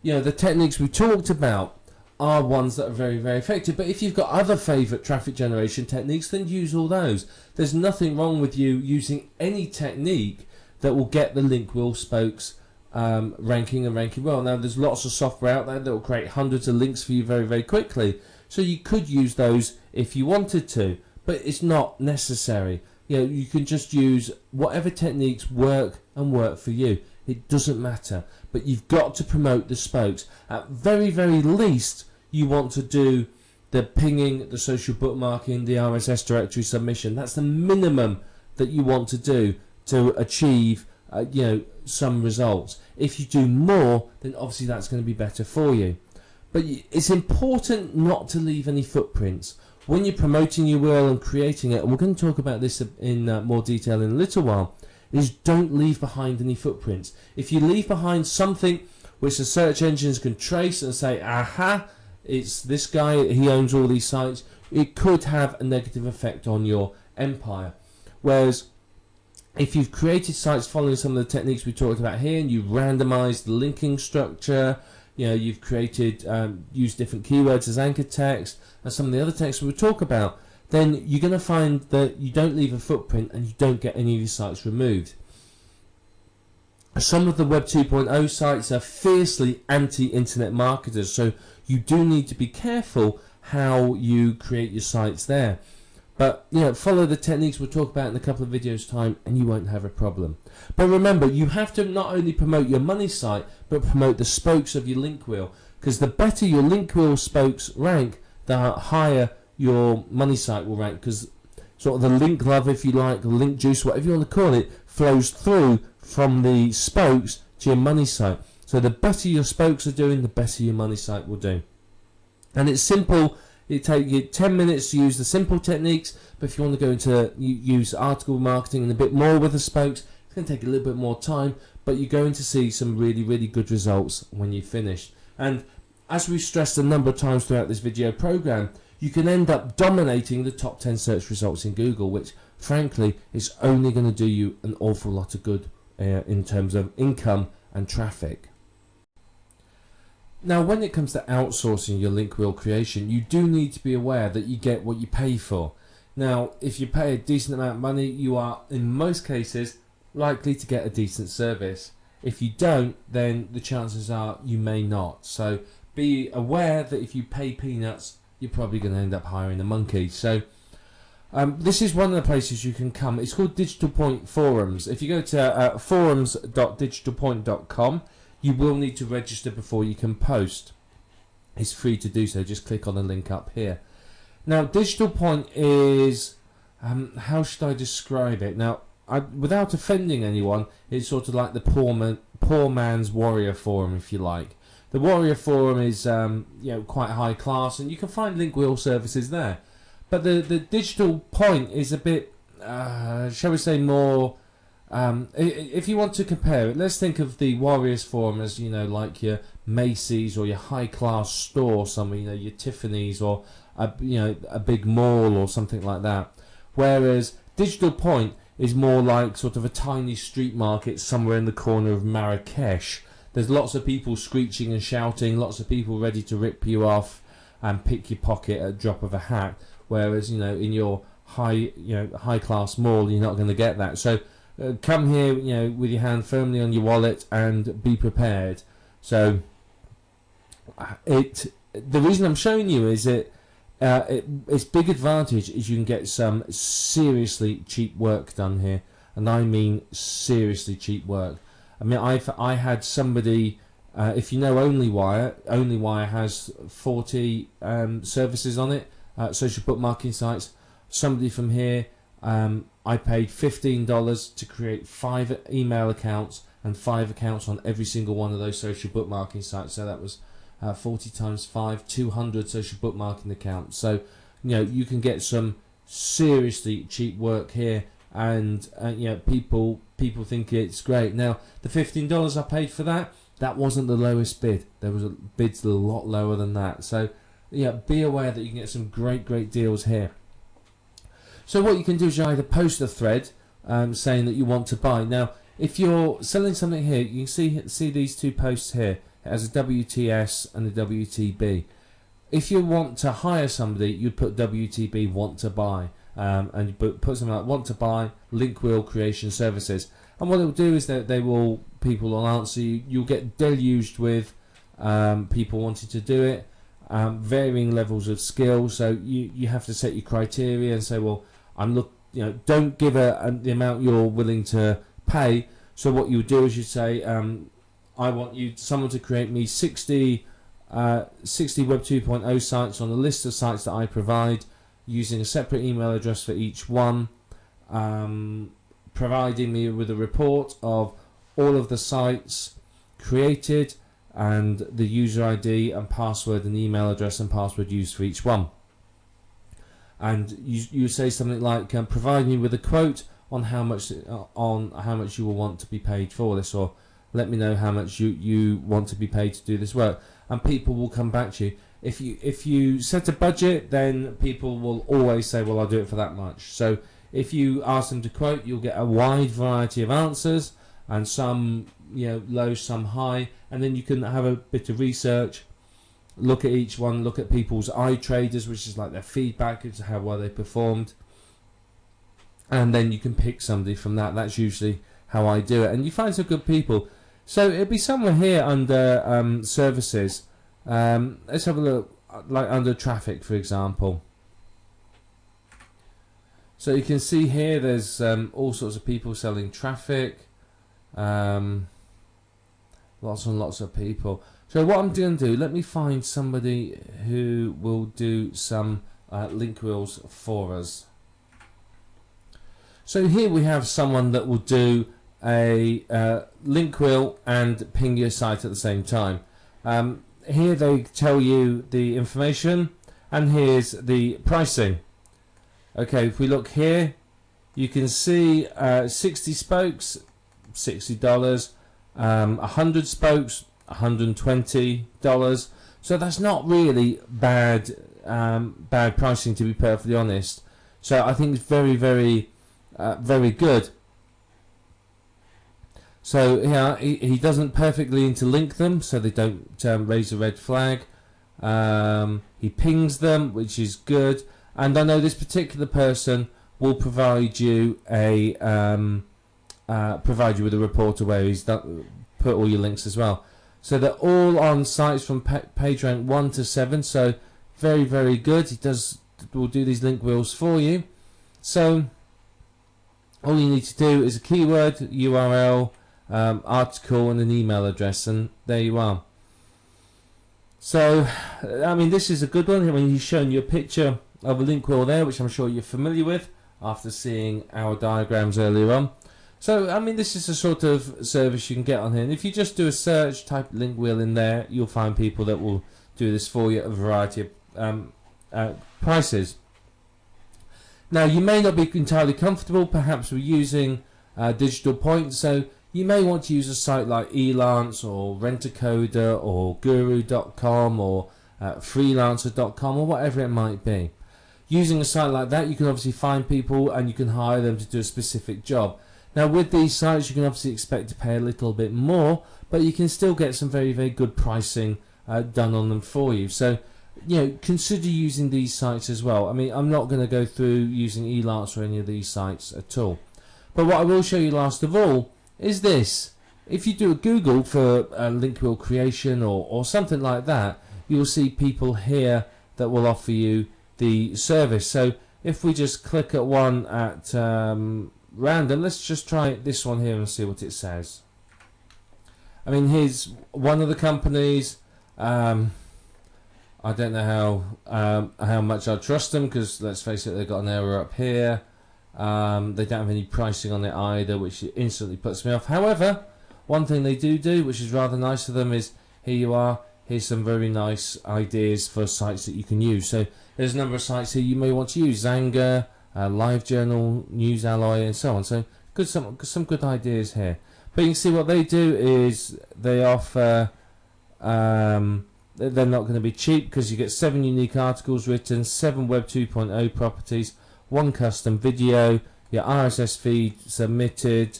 The techniques we talked about are ones that are very, very effective. But if you've got other favourite traffic generation techniques, then use all those. There's nothing wrong with you using any technique that will get the link wheel spokes ranking well. Now, there's lots of software out there that will create hundreds of links for you very, very quickly. So you could use those if you wanted to, but it's not necessary. You can just use whatever techniques work for you. It doesn't matter. But you've got to promote the spokes. At very, very least, you want to do the pinging, the social bookmarking, the RSS directory submission. That's the minimum that you want to do to achieve some results. If you do more, then obviously that's going to be better for you. But it's important not to leave any footprints when you're promoting your wheel and creating it. And we're going to talk about this in more detail in a little while. Is don't leave behind any footprints. If you leave behind something which the search engines can trace and say, aha, it's this guy, he owns all these sites, it could have a negative effect on your empire. Whereas if you've created sites following some of the techniques we talked about here, and you've randomized the linking structure, you've created, used different keywords as anchor text, and some of the other texts we'll talk about, then you're going to find that you don't leave a footprint and you don't get any of your sites removed. Some of the Web 2.0 sites are fiercely anti-internet marketers, so you do need to be careful how you create your sites there. But follow the techniques we'll talk about in a couple of videos time and you won't have a problem. But remember, you have to not only promote your money site, but promote the spokes of your link wheel, because the better your link wheel spokes rank, the higher your money site will rank, because sort of the link love, if you like, the link juice, whatever you want to call it, flows through from the spokes to your money site. So the better your spokes are doing, the better your money site will do. And it's simple. It takes you 10 minutes to use the simple techniques, but if you want to go into use article marketing and a bit more with the spokes, it's going to take a little bit more time, but you're going to see some really, really good results when you've finished. And as we've stressed a number of times throughout this video program, you can end up dominating the top 10 search results in Google, which frankly is only going to do you an awful lot of good in terms of income and traffic. Now, when it comes to outsourcing your link wheel creation, you do need to be aware that you get what you pay for. Now, if you pay a decent amount of money, you are, in most cases, likely to get a decent service. If you don't, then the chances are you may not. So be aware that if you pay peanuts, you're probably going to end up hiring a monkey. So this is one of the places you can come. It's called Digital Point Forums. If you go to forums.digitalpoint.com, you will need to register before you can post. It's free to do so. Just click on the link up here. Now, Digital Point is, how should I describe it? Now, without offending anyone, it's sort of like the poor man's warrior forum, if you like. The warrior forum is quite high class, and you can find link wheel services there. But the Digital Point is a bit, shall we say, more. If you want to compare it, let's think of the Warriors Forum as, like your Macy's or your high class store somewhere, your Tiffany's or a big mall or something like that. Whereas Digital Point is more like sort of a tiny street market somewhere in the corner of Marrakesh. There's lots of people screeching and shouting, lots of people ready to rip you off and pick your pocket at a drop of a hat. Whereas, in your high class mall, you're not going to get that. So come here, with your hand firmly on your wallet and be prepared. So the reason I'm showing you is its big advantage is you can get some seriously cheap work done here, and I mean seriously cheap work. I mean, I had somebody, if you know OnlyWire has 40 services on it, social bookmarking sites. Somebody from here, I paid $15 to create 5 email accounts and 5 accounts on every single one of those social bookmarking sites. So that was 40 times 5, 200 social bookmarking accounts. So you can get some seriously cheap work here, and people think it's great. Now the $15 I paid for that wasn't the lowest bid. There was bids a lot lower than that. So be aware that you can get some great deals here. So what you can do is you either post a thread saying that you want to buy. Now, if you're selling something here, you can see these two posts here. It has a WTS and a WTB. If you want to hire somebody, you'd put WTB want to buy, and you put something like want to buy link wheel creation services. And what it will do is that people will answer you. You'll get deluged with people wanting to do it, varying levels of skill. So you have to set your criteria and say, well, don't give the amount you're willing to pay. So what you do is you say, I want someone to create me 60 Web 2.0 sites on a list of sites that I provide, using a separate email address for each one, providing me with a report of all of the sites created and the user ID and password and email address and password used for each one. And you say something like, provide me with a quote on how much you will want to be paid for this, or let me know how much you want to be paid to do this work, and people will come back to you. If you set a budget, then people will always say, well, I'll do it for that much. So if you ask them to quote, you'll get a wide variety of answers, and some low, some high, and then you can have a bit of research, look at each one, look at people's iTraders, which is like their feedback, it's how well they performed, and then you can pick somebody from that. That's usually how I do it, and you find some good people. So it'll be somewhere here under services. Let's have a look, like under traffic, for example. So you can see here there's all sorts of people selling traffic, lots and lots of people. So what I'm going to do, let me find somebody who will do some link wheels for us. So here we have someone that will do a link wheel and ping your site at the same time. Here they tell you the information, and here's the pricing. Okay, if we look here, you can see 60 spokes, $60, 100 spokes, $120. So that's not really bad pricing, to be perfectly honest. So I think it's very good. So yeah, he doesn't perfectly interlink them, so they don't raise a red flag. He pings them, which is good. and I know this particular person will provide you a with a reporter where he's put all your links as well. So they're all on sites from PageRank 1 to 7. So very, very good. Will do these link wheels for you. So all you need to do is a keyword, URL, article, and an email address, and there you are. So I mean, this is a good one. When he's shown you a picture of a link wheel there, which I'm sure you're familiar with after seeing our diagrams earlier on. So I mean, this is the sort of service you can get on here, and if you just do a search, type link wheel in there, you'll find people that will do this for you at a variety of prices. Now, you may not be entirely comfortable perhaps with using digital points, so you may want to use a site like Elance or Rent-A-Coder or Guru.com or Freelancer.com or whatever it might be. Using a site like that, you can obviously find people and you can hire them to do a specific job. Now, with these sites, you can obviously expect to pay a little bit more, but you can still get some very, very good pricing done on them for you. So, you know, consider using these sites as well. I mean, I'm not going to go through using Elance or any of these sites at all. But what I will show you last of all is this. If you do a Google for link wheel creation or something like that, you will see people here that will offer you the service. So if we just click at one at random, let's just try this one here and see what it says. I mean, here's one of the companies. I don't know how much I trust them, because let's face it, they've got an error up here. They don't have any pricing on it either, which instantly puts me off. However, one thing they do, which is rather nice of them, is here you are. Here's some very nice ideas for sites that you can use. So there's a number of sites here you may want to use: Zanga, LiveJournal, News Alloy, and so on. So some good ideas here. But you can see what they do is they offer. They're not going to be cheap, because you get 7 unique articles written, 7 Web 2.0 properties, 1 custom video, your RSS feed submitted,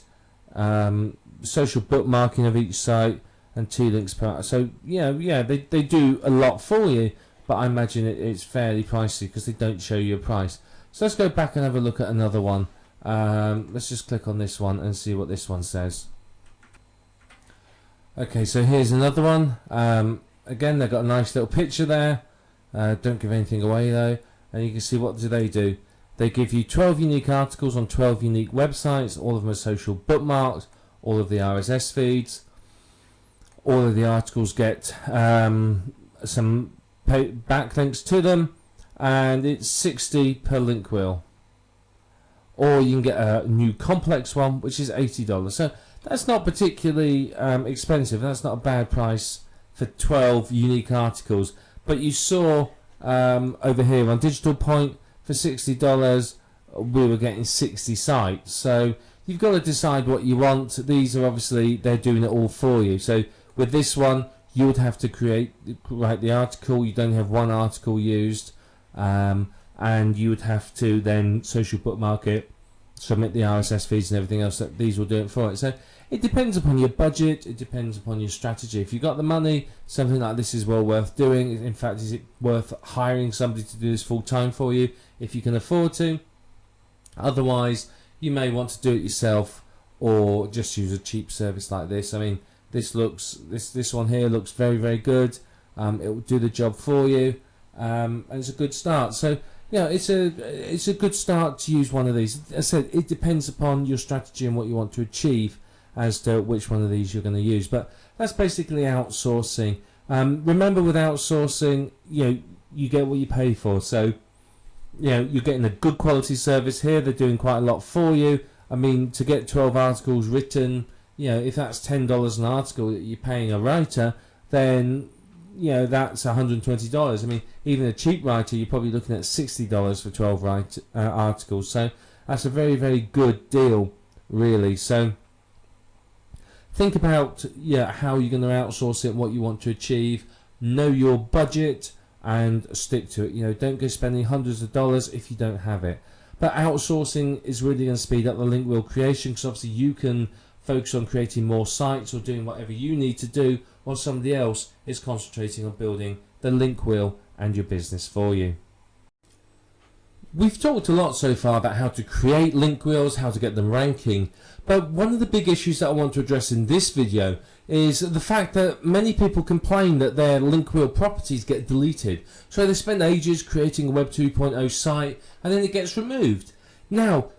social bookmarking of each site, and 2 links per. So yeah, they do a lot for you, but I imagine it's fairly pricey because they don't show you a price. So let's go back and have a look at another one. Let's just click on this one and see what this one says. Okay, so here's another one. Again, they've got a nice little picture there. Don't give anything away though. And you can see, what do? They give you 12 unique articles on 12 unique websites. All of them are social bookmarked. All of the RSS feeds. All of the articles get some backlinks to them, and it's 60 per link wheel. Or you can get a new complex one, which is $80. So that's not particularly expensive. That's not a bad price for 12 unique articles. But you saw over here on Digital Point, for $60 we were getting 60 sites. So you've got to decide what you want. These are obviously, they're doing it all for you. So with this one, you would have to write the article. You'd only have one article used, and you would have to then social bookmark it, submit the RSS feeds and everything else. That these will do it for it. So it depends upon your budget. It depends upon your strategy. If you've got the money, something like this is well worth doing. In fact, is it worth hiring somebody to do this full time for you if you can afford to? Otherwise, you may want to do it yourself, or just use a cheap service like this. I mean, this one here looks very, very good. It will do the job for you, and it's a good start. So yeah, it's a good start to use one of these. As I said, it depends upon your strategy and what you want to achieve as to which one of these you're going to use. But that's basically outsourcing. Remember, with outsourcing, you get what you pay for. So you're getting a good quality service here. They're doing quite a lot for you. I mean, to get 12 articles written, if that's $10 an article that you're paying a writer, then that's $120. I mean, even a cheap writer, you're probably looking at $60 for 12 articles. So that's a very, very good deal, really. So think about how you're going to outsource it, what you want to achieve. Know your budget and stick to it. Don't go spending hundreds of dollars if you don't have it. But outsourcing is really going to speed up the link wheel creation, because obviously you can focus on creating more sites or doing whatever you need to do, while somebody else is concentrating on building the link wheel and your business for you. We've talked a lot so far about how to create link wheels, how to get them ranking, but one of the big issues that I want to address in this video is the fact that many people complain that their link wheel properties get deleted. So they spend ages creating a Web 2.0 site and then it gets removed. Now,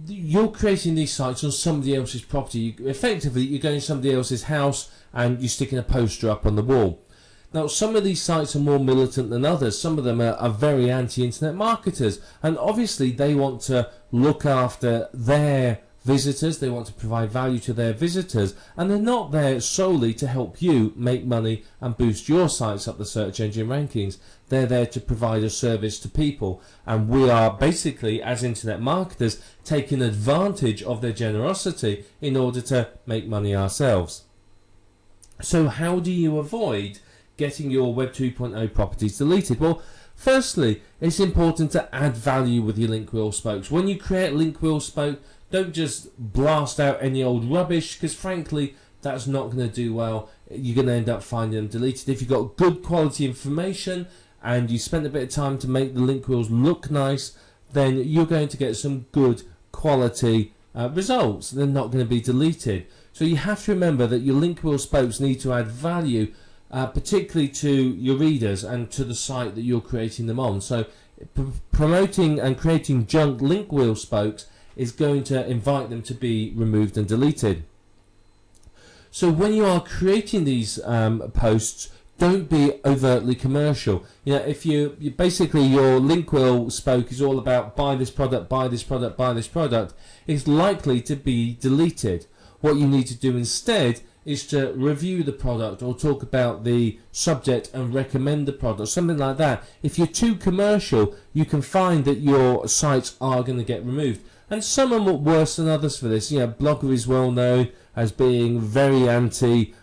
you're creating these sites on somebody else's property. Effectively, you're going to somebody else's house and you're sticking a poster up on the wall. Now, some of these sites are more militant than others. Some of them are very anti-internet marketers, and obviously they want to look after their visitors, they want to provide value to their visitors, and they're not there solely to help you make money and boost your sites up the search engine rankings. They're there to provide a service to people, and we are basically, as internet marketers, taking advantage of their generosity in order to make money ourselves. So how do you avoid getting your Web 2.0 properties deleted? Well, firstly, it's important to add value with your link wheel spokes. When you create a link wheel spoke, don't just blast out any old rubbish, because frankly that's not going to do well. You're going to end up finding them deleted. If you've got good quality information and you spend a bit of time to make the link wheels look nice, then you're going to get some good quality results. They're not going to be deleted. So you have to remember that your link wheel spokes need to add value, particularly to your readers and to the site that you're creating them on. So promoting and creating junk link wheel spokes is going to invite them to be removed and deleted. So when you are creating these posts, don't be overtly commercial. You know, if you basically your link wheel spoke is all about buy this product, buy this product, buy this product, it's likely to be deleted. What you need to do instead is to review the product or talk about the subject and recommend the product, something like that. If you're too commercial, you can find that your sites are going to get removed. And some are worse than others for this. You know, Blogger is well known as being very overtly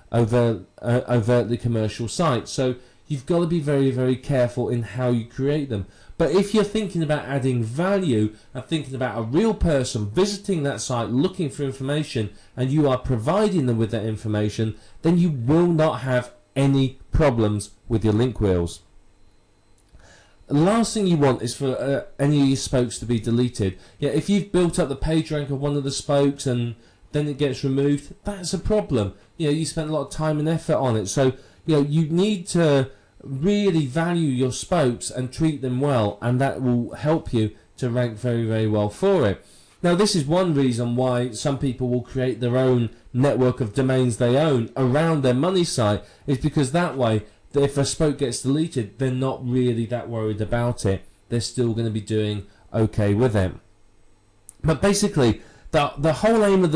commercial sites. So you've got to be very, very careful in how you create them. But if you're thinking about adding value and thinking about a real person visiting that site looking for information and you are providing them with that information, then you will not have any problems with your link wheels. The last thing you want is for any of your spokes to be deleted. Yeah, if you've built up the page rank of one of the spokes and then it gets removed, that's a problem. You know, you spent a lot of time and effort on it. So, you know, you need to really value your spokes and treat them well, and that will help you to rank very, very well for it. Now, this is one reason why some people will create their own network of domains they own around their money site, is because that way, if a spoke gets deleted, they're not really that worried about it. They're still going to be doing okay with it. But basically, the whole aim of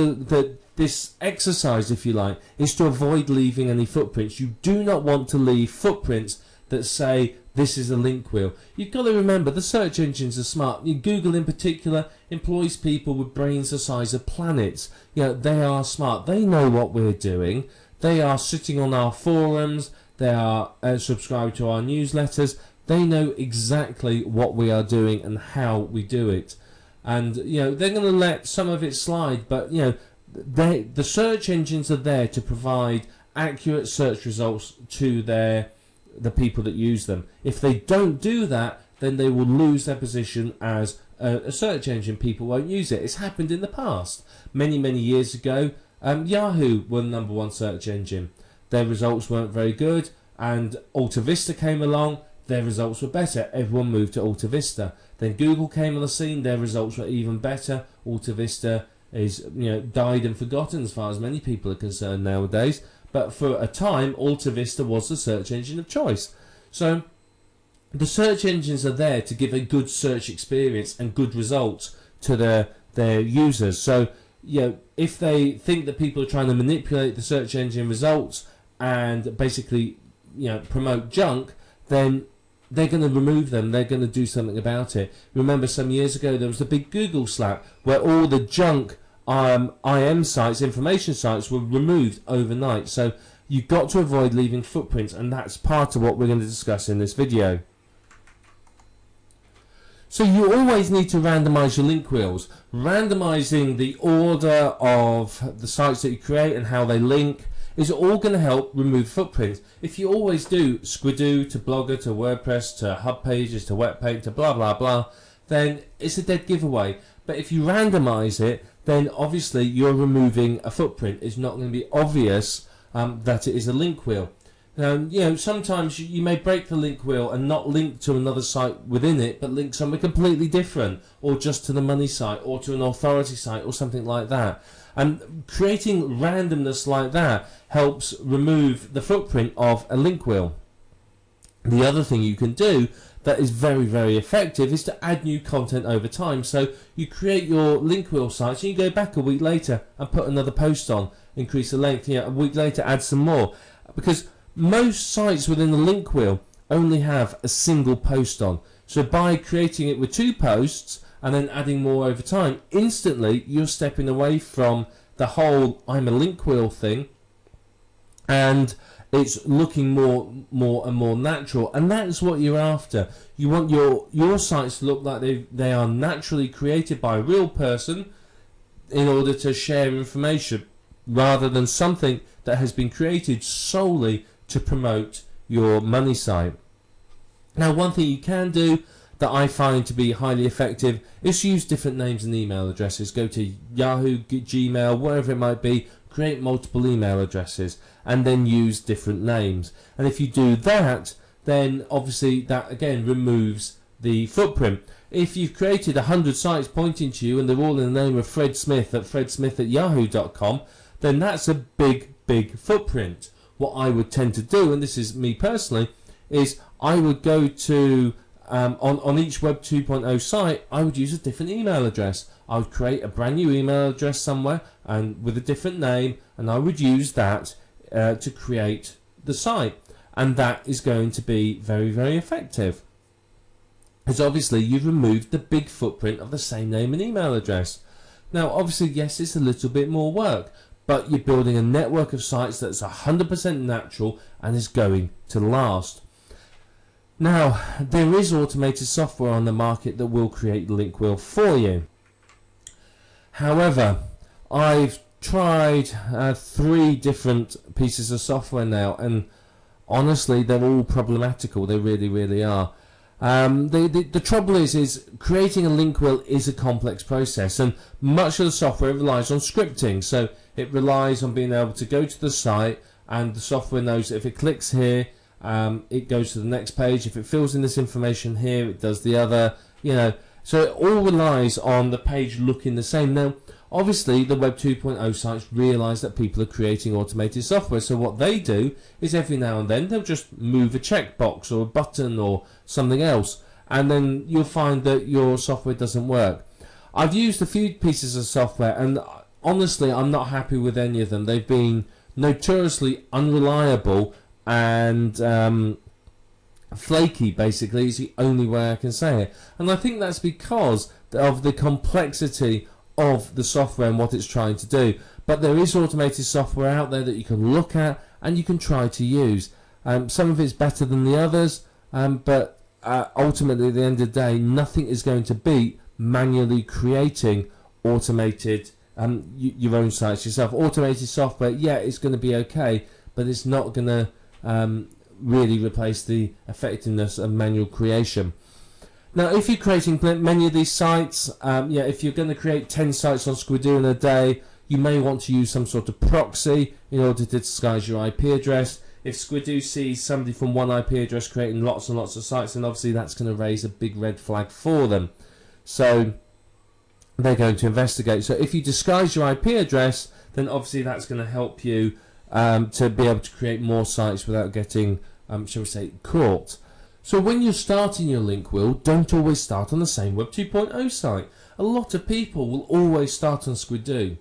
this exercise, if you like, is to avoid leaving any footprints. You do not want to leave footprints that say this is a link wheel. You've got to remember the search engines are smart. Google in particular employs people with brains the size of planets. You know, they are smart. They know what we're doing. They are sitting on our forums. They are subscribed to our newsletters. They know exactly what we are doing and how we do it. And, you know, they're going to let some of it slide, but, you know, the search engines are there to provide accurate search results to the people that use them. If they don't do that, then they will lose their position as a search engine. People won't use it. It's happened in the past. Many, many years ago, Yahoo were the #1 search engine. Their results weren't very good, and Alta Vista came along. Their results were better. Everyone moved to Alta Vista. Then Google came on the scene. Their results were even better. Alta Vista is, you know, died and forgotten as far as many people are concerned nowadays. But for a time, Alta Vista was the search engine of choice. So the search engines are there to give a good search experience and good results to their users. So, you know, if they think that people are trying to manipulate the search engine results and basically, you know, promote junk, then they're going to remove them. They're going to do something about it. Remember, some years ago there was the big Google slap where all the junk IM sites, information sites, were removed overnight. So you've got to avoid leaving footprints, and that's part of what we're going to discuss in this video. So you always need to randomize your link wheels. Randomizing the order of the sites that you create and how they link is all going to help remove footprints. If you always do Squidoo to Blogger to WordPress to Hub Pages to Webpack to blah blah blah, then it's a dead giveaway. But if you randomize it, then obviously you're removing a footprint. It's not going to be obvious that it is a link wheel. Sometimes you may break the link wheel and not link to another site within it, but link somewhere completely different, or just to the money site, or to an authority site, or something like that. And creating randomness like that helps remove the footprint of a link wheel. The other thing you can do that is very, very effective is to add new content over time. So you create your link wheel sites, and you go back a week later and put another post on, increase the length, a week later add some more. Because most sites within the link wheel only have a single post on. So by creating it with 2 posts and then adding more over time, instantly you're stepping away from the whole I'm a link wheel thing, and it's looking more and more natural. And that's what you're after. You want your sites to look like they are naturally created by a real person in order to share information, rather than something that has been created solely to promote your money site. Now, one thing you can do that I find to be highly effective is use different names and email addresses. Go to Yahoo, Gmail, wherever it might be, create multiple email addresses, and then use different names. And if you do that, then obviously that again removes the footprint. If you've created 100 sites pointing to you and they're all in the name of Fred Smith at yahoo.com, then that's a big footprint. What I would tend to do, and this is me personally, is I would go to on each Web 2.0 site, I would use a different email address. I would create a brand new email address somewhere and with a different name, and I would use that to create the site, and that is going to be very, very effective, because obviously you've removed the big footprint of the same name and email address. Now obviously, yes, it's a little bit more work, but you're building a network of sites that's 100% natural and is going to last. Now, there is automated software on the market that will create the link wheel for you. However, I've tried 3 different pieces of software now, and honestly, they're all problematical. They really, really are. The trouble is creating a link wheel is a complex process, and much of the software relies on scripting. So it relies on being able to go to the site, and the software knows that if it clicks here, it goes to the next page. If it fills in this information here, it does the other. So it all relies on the page looking the same. Now, obviously, the Web 2.0 sites realise that people are creating automated software, so what they do is every now and then they'll just move a checkbox or a button or something else, and then you'll find that your software doesn't work. I've used a few pieces of software, and honestly, I'm not happy with any of them. They've been notoriously unreliable and flaky, basically, is the only way I can say it. And I think that's because of the complexity of the software and what it's trying to do. But there is automated software out there that you can look at and you can try to use. Some of it's better than the others, but ultimately, at the end of the day, nothing is going to beat manually creating automated your own sites yourself. Automated software, yeah, it's going to be okay, but it's not going to really replace the effectiveness of manual creation. Now, if you're creating many of these sites, if you're going to create 10 sites on Squidoo in a day, you may want to use some sort of proxy in order to disguise your IP address. If Squidoo sees somebody from one IP address creating lots and lots of sites, then obviously that's going to raise a big red flag for them. So they're going to investigate. So if you disguise your IP address, then obviously that's going to help you to be able to create more sites without getting, shall we say, caught. So when you're starting your link wheel, don't always start on the same Web 2.0 site. A lot of people will always start on Squidoo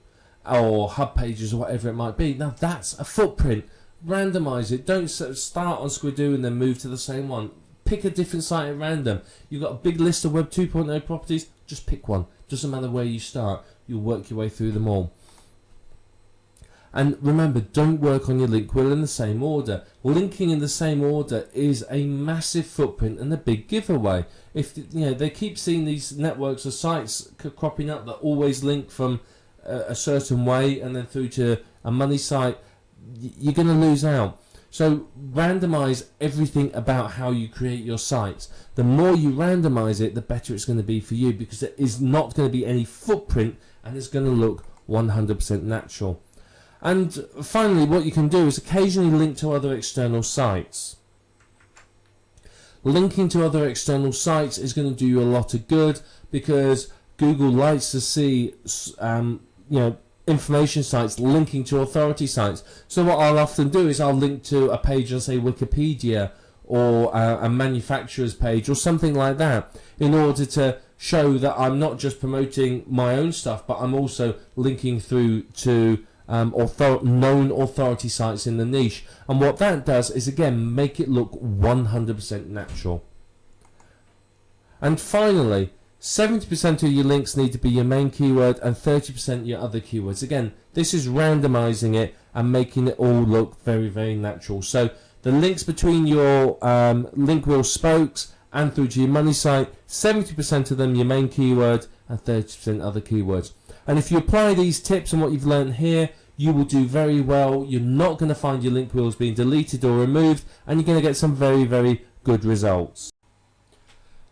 or Hub Pages or whatever it might be. Now that's a footprint. Randomize it. Don't start on Squidoo and then move to the same one. Pick a different site at random. You've got a big list of Web 2.0 properties, just pick one. Doesn't matter where you start, you'll work your way through them all. And remember, don't work on your link wheel in the same order. Linking in the same order is a massive footprint and a big giveaway. If they keep seeing these networks of sites cropping up that always link from a certain way and then through to a money site, you're going to lose out. So randomize everything about how you create your sites. The more you randomize it, the better it's going to be for you, because there is not going to be any footprint and it's going to look 100% natural. And finally, what you can do is occasionally link to other external sites. Linking to other external sites is going to do you a lot of good, because Google likes to see information sites linking to authority sites. So what I'll often do is I'll link to a page on, say, Wikipedia, or a manufacturer's page or something like that, in order to show that I'm not just promoting my own stuff, but I'm also linking through to known authority sites in the niche. And what that does is, again, make it look 100% natural. And finally, 70% of your links need to be your main keyword and 30% your other keywords. Again, this is randomizing it and making it all look very, very natural. So the links between your link wheel spokes and through to your money site, 70% of them your main keyword and 30% other keywords. And if you apply these tips and what you've learned here, you will do very well. You're not going to find your link wheels being deleted or removed, and you're going to get some very, very good results.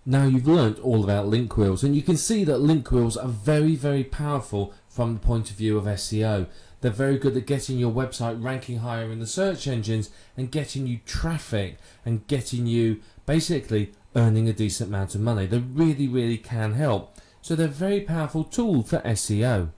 Now you've learned all about link wheels, and you can see that link wheels are very, very powerful from the point of view of SEO. They're very good at getting your website ranking higher in the search engines and getting you traffic and getting you basically earning a decent amount of money. They really, really can help. So they're a very powerful tool for SEO.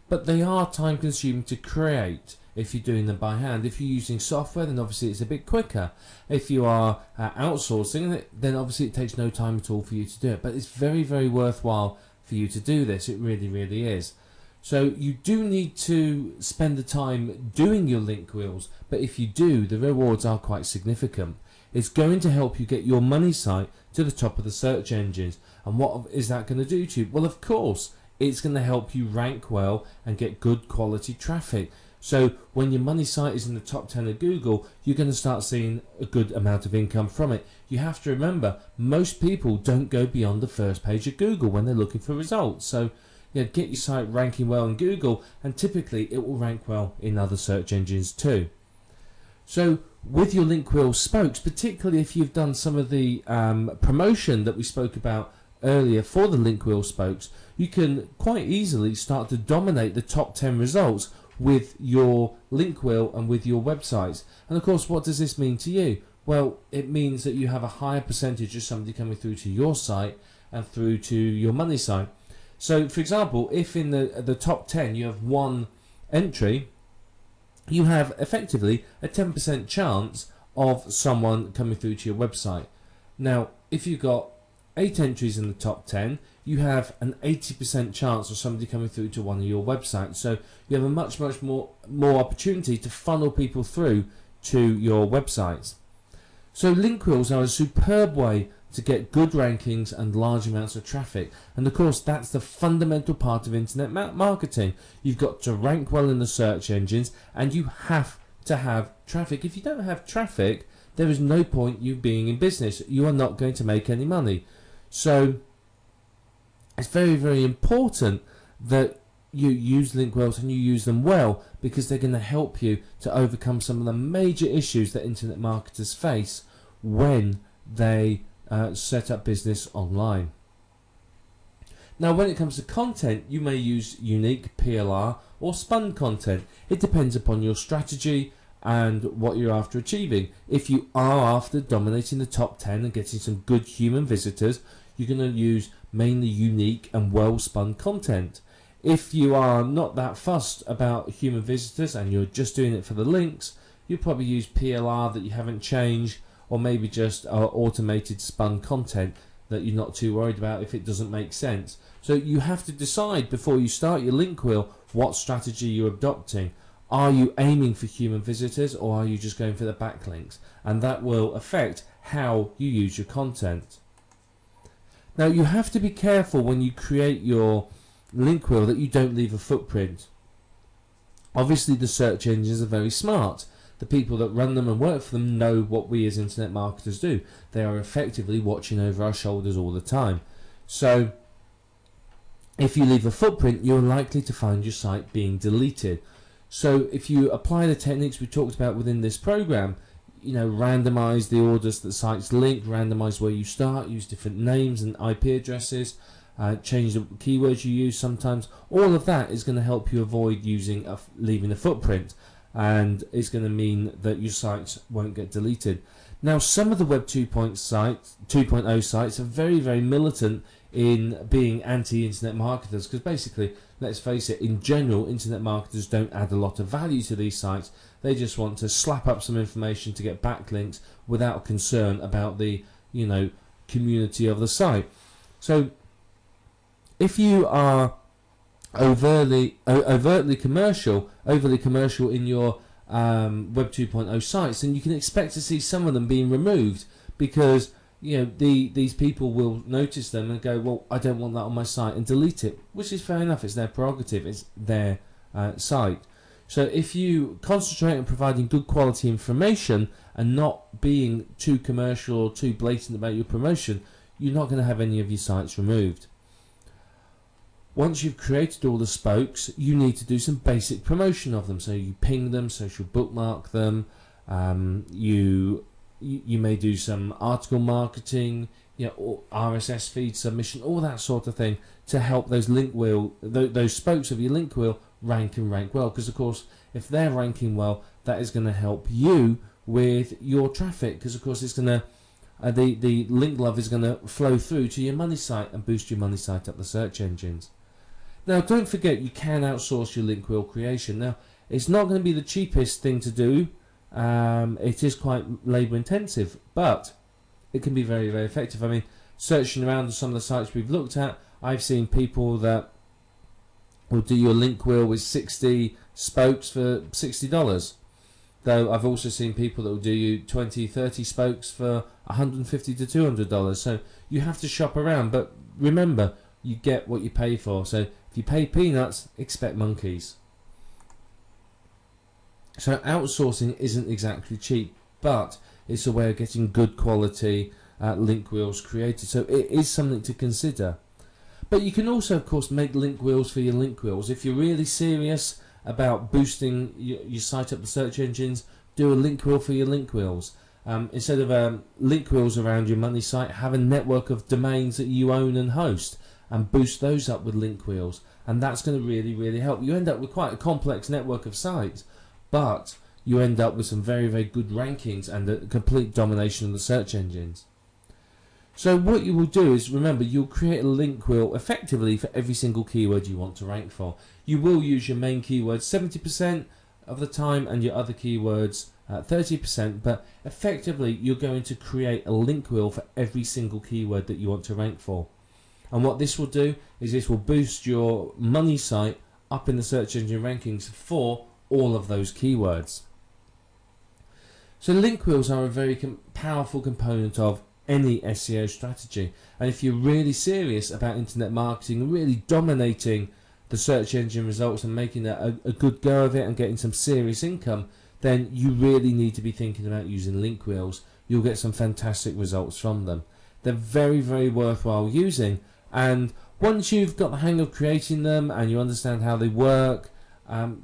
But they are time consuming to create if you're doing them by hand. If you're using software, then obviously it's a bit quicker. If you are outsourcing it, then obviously it takes no time at all for you to do it. But it's very, very worthwhile for you to do this. It really, really is. So you do need to spend the time doing your link wheels, but if you do, the rewards are quite significant. It's going to help you get your money site to the top of the search engines. And what is that going to do to you? Well, of course, it's going to help you rank well and get good quality traffic. So when your money site is in the top 10 of Google, you're going to start seeing a good amount of income from it. You have to remember, most people don't go beyond the first page of Google when they're looking for results. So get your site ranking well in Google, and typically it will rank well in other search engines too. So with your link wheel spokes, particularly if you've done some of the promotion that we spoke about earlier for the link wheel spokes, you can quite easily start to dominate the top 10 results with your link wheel and with your websites. And of course, what does this mean to you? Well, it means that you have a higher percentage of somebody coming through to your site and through to your money site. So for example, if in the top 10 you have one entry, you have effectively a 10% chance of someone coming through to your website. Now, if you've got 8 entries in the top 10, you have an 80% chance of somebody coming through to one of your websites. So you have a much more opportunity to funnel people through to your websites. So link wheels are a superb way to get good rankings and large amounts of traffic. And of course, that's the fundamental part of internet marketing. You've got to rank well in the search engines, and you have to have traffic. If you don't have traffic, there is no point you being in business. You are not going to make any money. So it's very, very important that you use link wheels and you use them well, because they're going to help you to overcome some of the major issues that internet marketers face when they set up business online. Now, when it comes to content, you may use unique PLR or spun content. It depends upon your strategy and what you're after achieving. If you are after dominating the top 10 and getting some good human visitors, you're going to use mainly unique and well spun content. If you are not that fussed about human visitors and you're just doing it for the links, you'll probably use PLR that you haven't changed, or maybe just automated spun content that you're not too worried about if it doesn't make sense. So you have to decide before you start your link wheel what strategy you're adopting. Are you aiming for human visitors, or are you just going for the backlinks? And that will affect how you use your content. Now, you have to be careful when you create your link wheel that you don't leave a footprint. Obviously, the search engines are very smart. The people that run them and work for them know what we as internet marketers do. They are effectively watching over our shoulders all the time. So if you leave a footprint, you're likely to find your site being deleted. So if you apply the techniques we talked about within this program, randomize the orders that sites link, randomize where you start, use different names and IP addresses, change the keywords you use sometimes. All of that is going to help you avoid leaving a footprint, and it's going to mean that your sites won't get deleted. Now, some of the Web 2.0 sites are very, very militant in being anti-internet marketers, because basically, let's face it, in general, internet marketers don't add a lot of value to these sites. They just want to slap up some information to get backlinks without concern about the community of the site. So if you are overtly commercial in your Web 2.0 sites, then you can expect to see some of them being removed, because these people will notice them and go, well, I don't want that on my site, and delete it, which is fair enough. It's their prerogative, it's their site. So if you concentrate on providing good quality information and not being too commercial or too blatant about your promotion, you're not going to have any of your sites removed. Once you've created all the spokes, you need to do some basic promotion of them. So you ping them, social bookmark them, you may do some article marketing, or RSS feed submission, all that sort of thing, to help those those spokes of your link wheel rank well. Because of course, if they're ranking well, that is going to help you with your traffic, because of course it's going to the link love is going to flow through to your money site and boost your money site up the search engines. Now, don't forget, you can outsource your link wheel creation. Now, it's not going to be the cheapest thing to do. It is quite labor intensive, but it can be very, very effective. I mean, searching around on some of the sites we've looked at, I've seen people that will do your link wheel with 60 spokes for $60. Though I've also seen people that will do you 20, 30 spokes for $150 to $200. So you have to shop around, but remember, you get what you pay for. So if you pay peanuts, expect monkeys. So outsourcing isn't exactly cheap, but it's a way of getting good quality link wheels created. So it is something to consider. But you can also, of course, make link wheels for your link wheels. If you're really serious about boosting your site up the search engines, do a link wheel for your link wheels. Instead of link wheels around your money site, have a network of domains that you own and host, and boost those up with link wheels. And that's going to really, really help. You end up with quite a complex network of sites, but you end up with some very, very good rankings and a complete domination of the search engines. So what you will do is, remember, you'll create a link wheel effectively for every single keyword you want to rank for. You will use your main keywords 70% of the time and your other keywords 30%, but effectively you're going to create a link wheel for every single keyword that you want to rank for. And what this will do is this will boost your money site up in the search engine rankings for all of those keywords. So link wheels are a very powerful component of any SEO strategy, and if you're really serious about internet marketing and really dominating the search engine results and making a good go of it and getting some serious income, then you really need to be thinking about using link wheels. You'll get some fantastic results from them. They're very, very worthwhile using, and once you've got the hang of creating them and you understand how they work,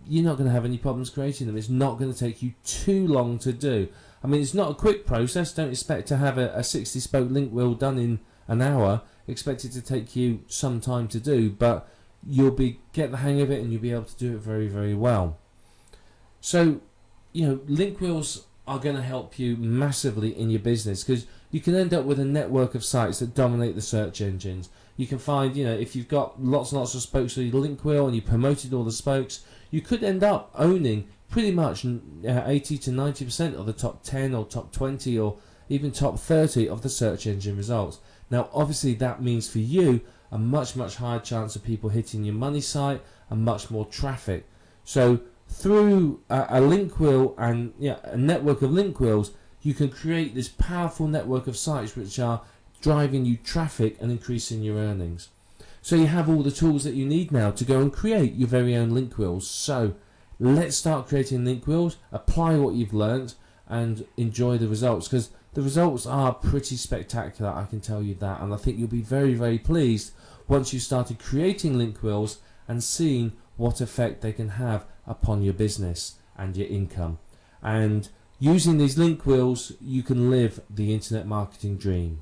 you're not going to have any problems creating them. It's not going to take you too long to do. I mean, it's not a quick process. Don't expect to have a 60 spoke link wheel done in an hour. Expect it to take you some time to do, but you'll get the hang of it and you'll be able to do it very, very well. So, link wheels are going to help you massively in your business, because you can end up with a network of sites that dominate the search engines. You can find, if you've got lots and lots of spokes on your link wheel and you promoted all the spokes, you could end up owning pretty much 80 to 90% of the top 10 or top 20 or even top 30 of the search engine results. Now, obviously, that means for you a much, much higher chance of people hitting your money site and much more traffic. So through a link wheel and a network of link wheels, you can create this powerful network of sites which are driving you traffic and increasing your earnings. So you have all the tools that you need now to go and create your very own link wheels. So let's start creating link wheels, apply what you've learned, and enjoy the results, because the results are pretty spectacular, I can tell you that. And I think you'll be very, very pleased once you started creating link wheels and seeing what effect they can have upon your business and your income. And Using these link wheels, you can live the internet marketing dream.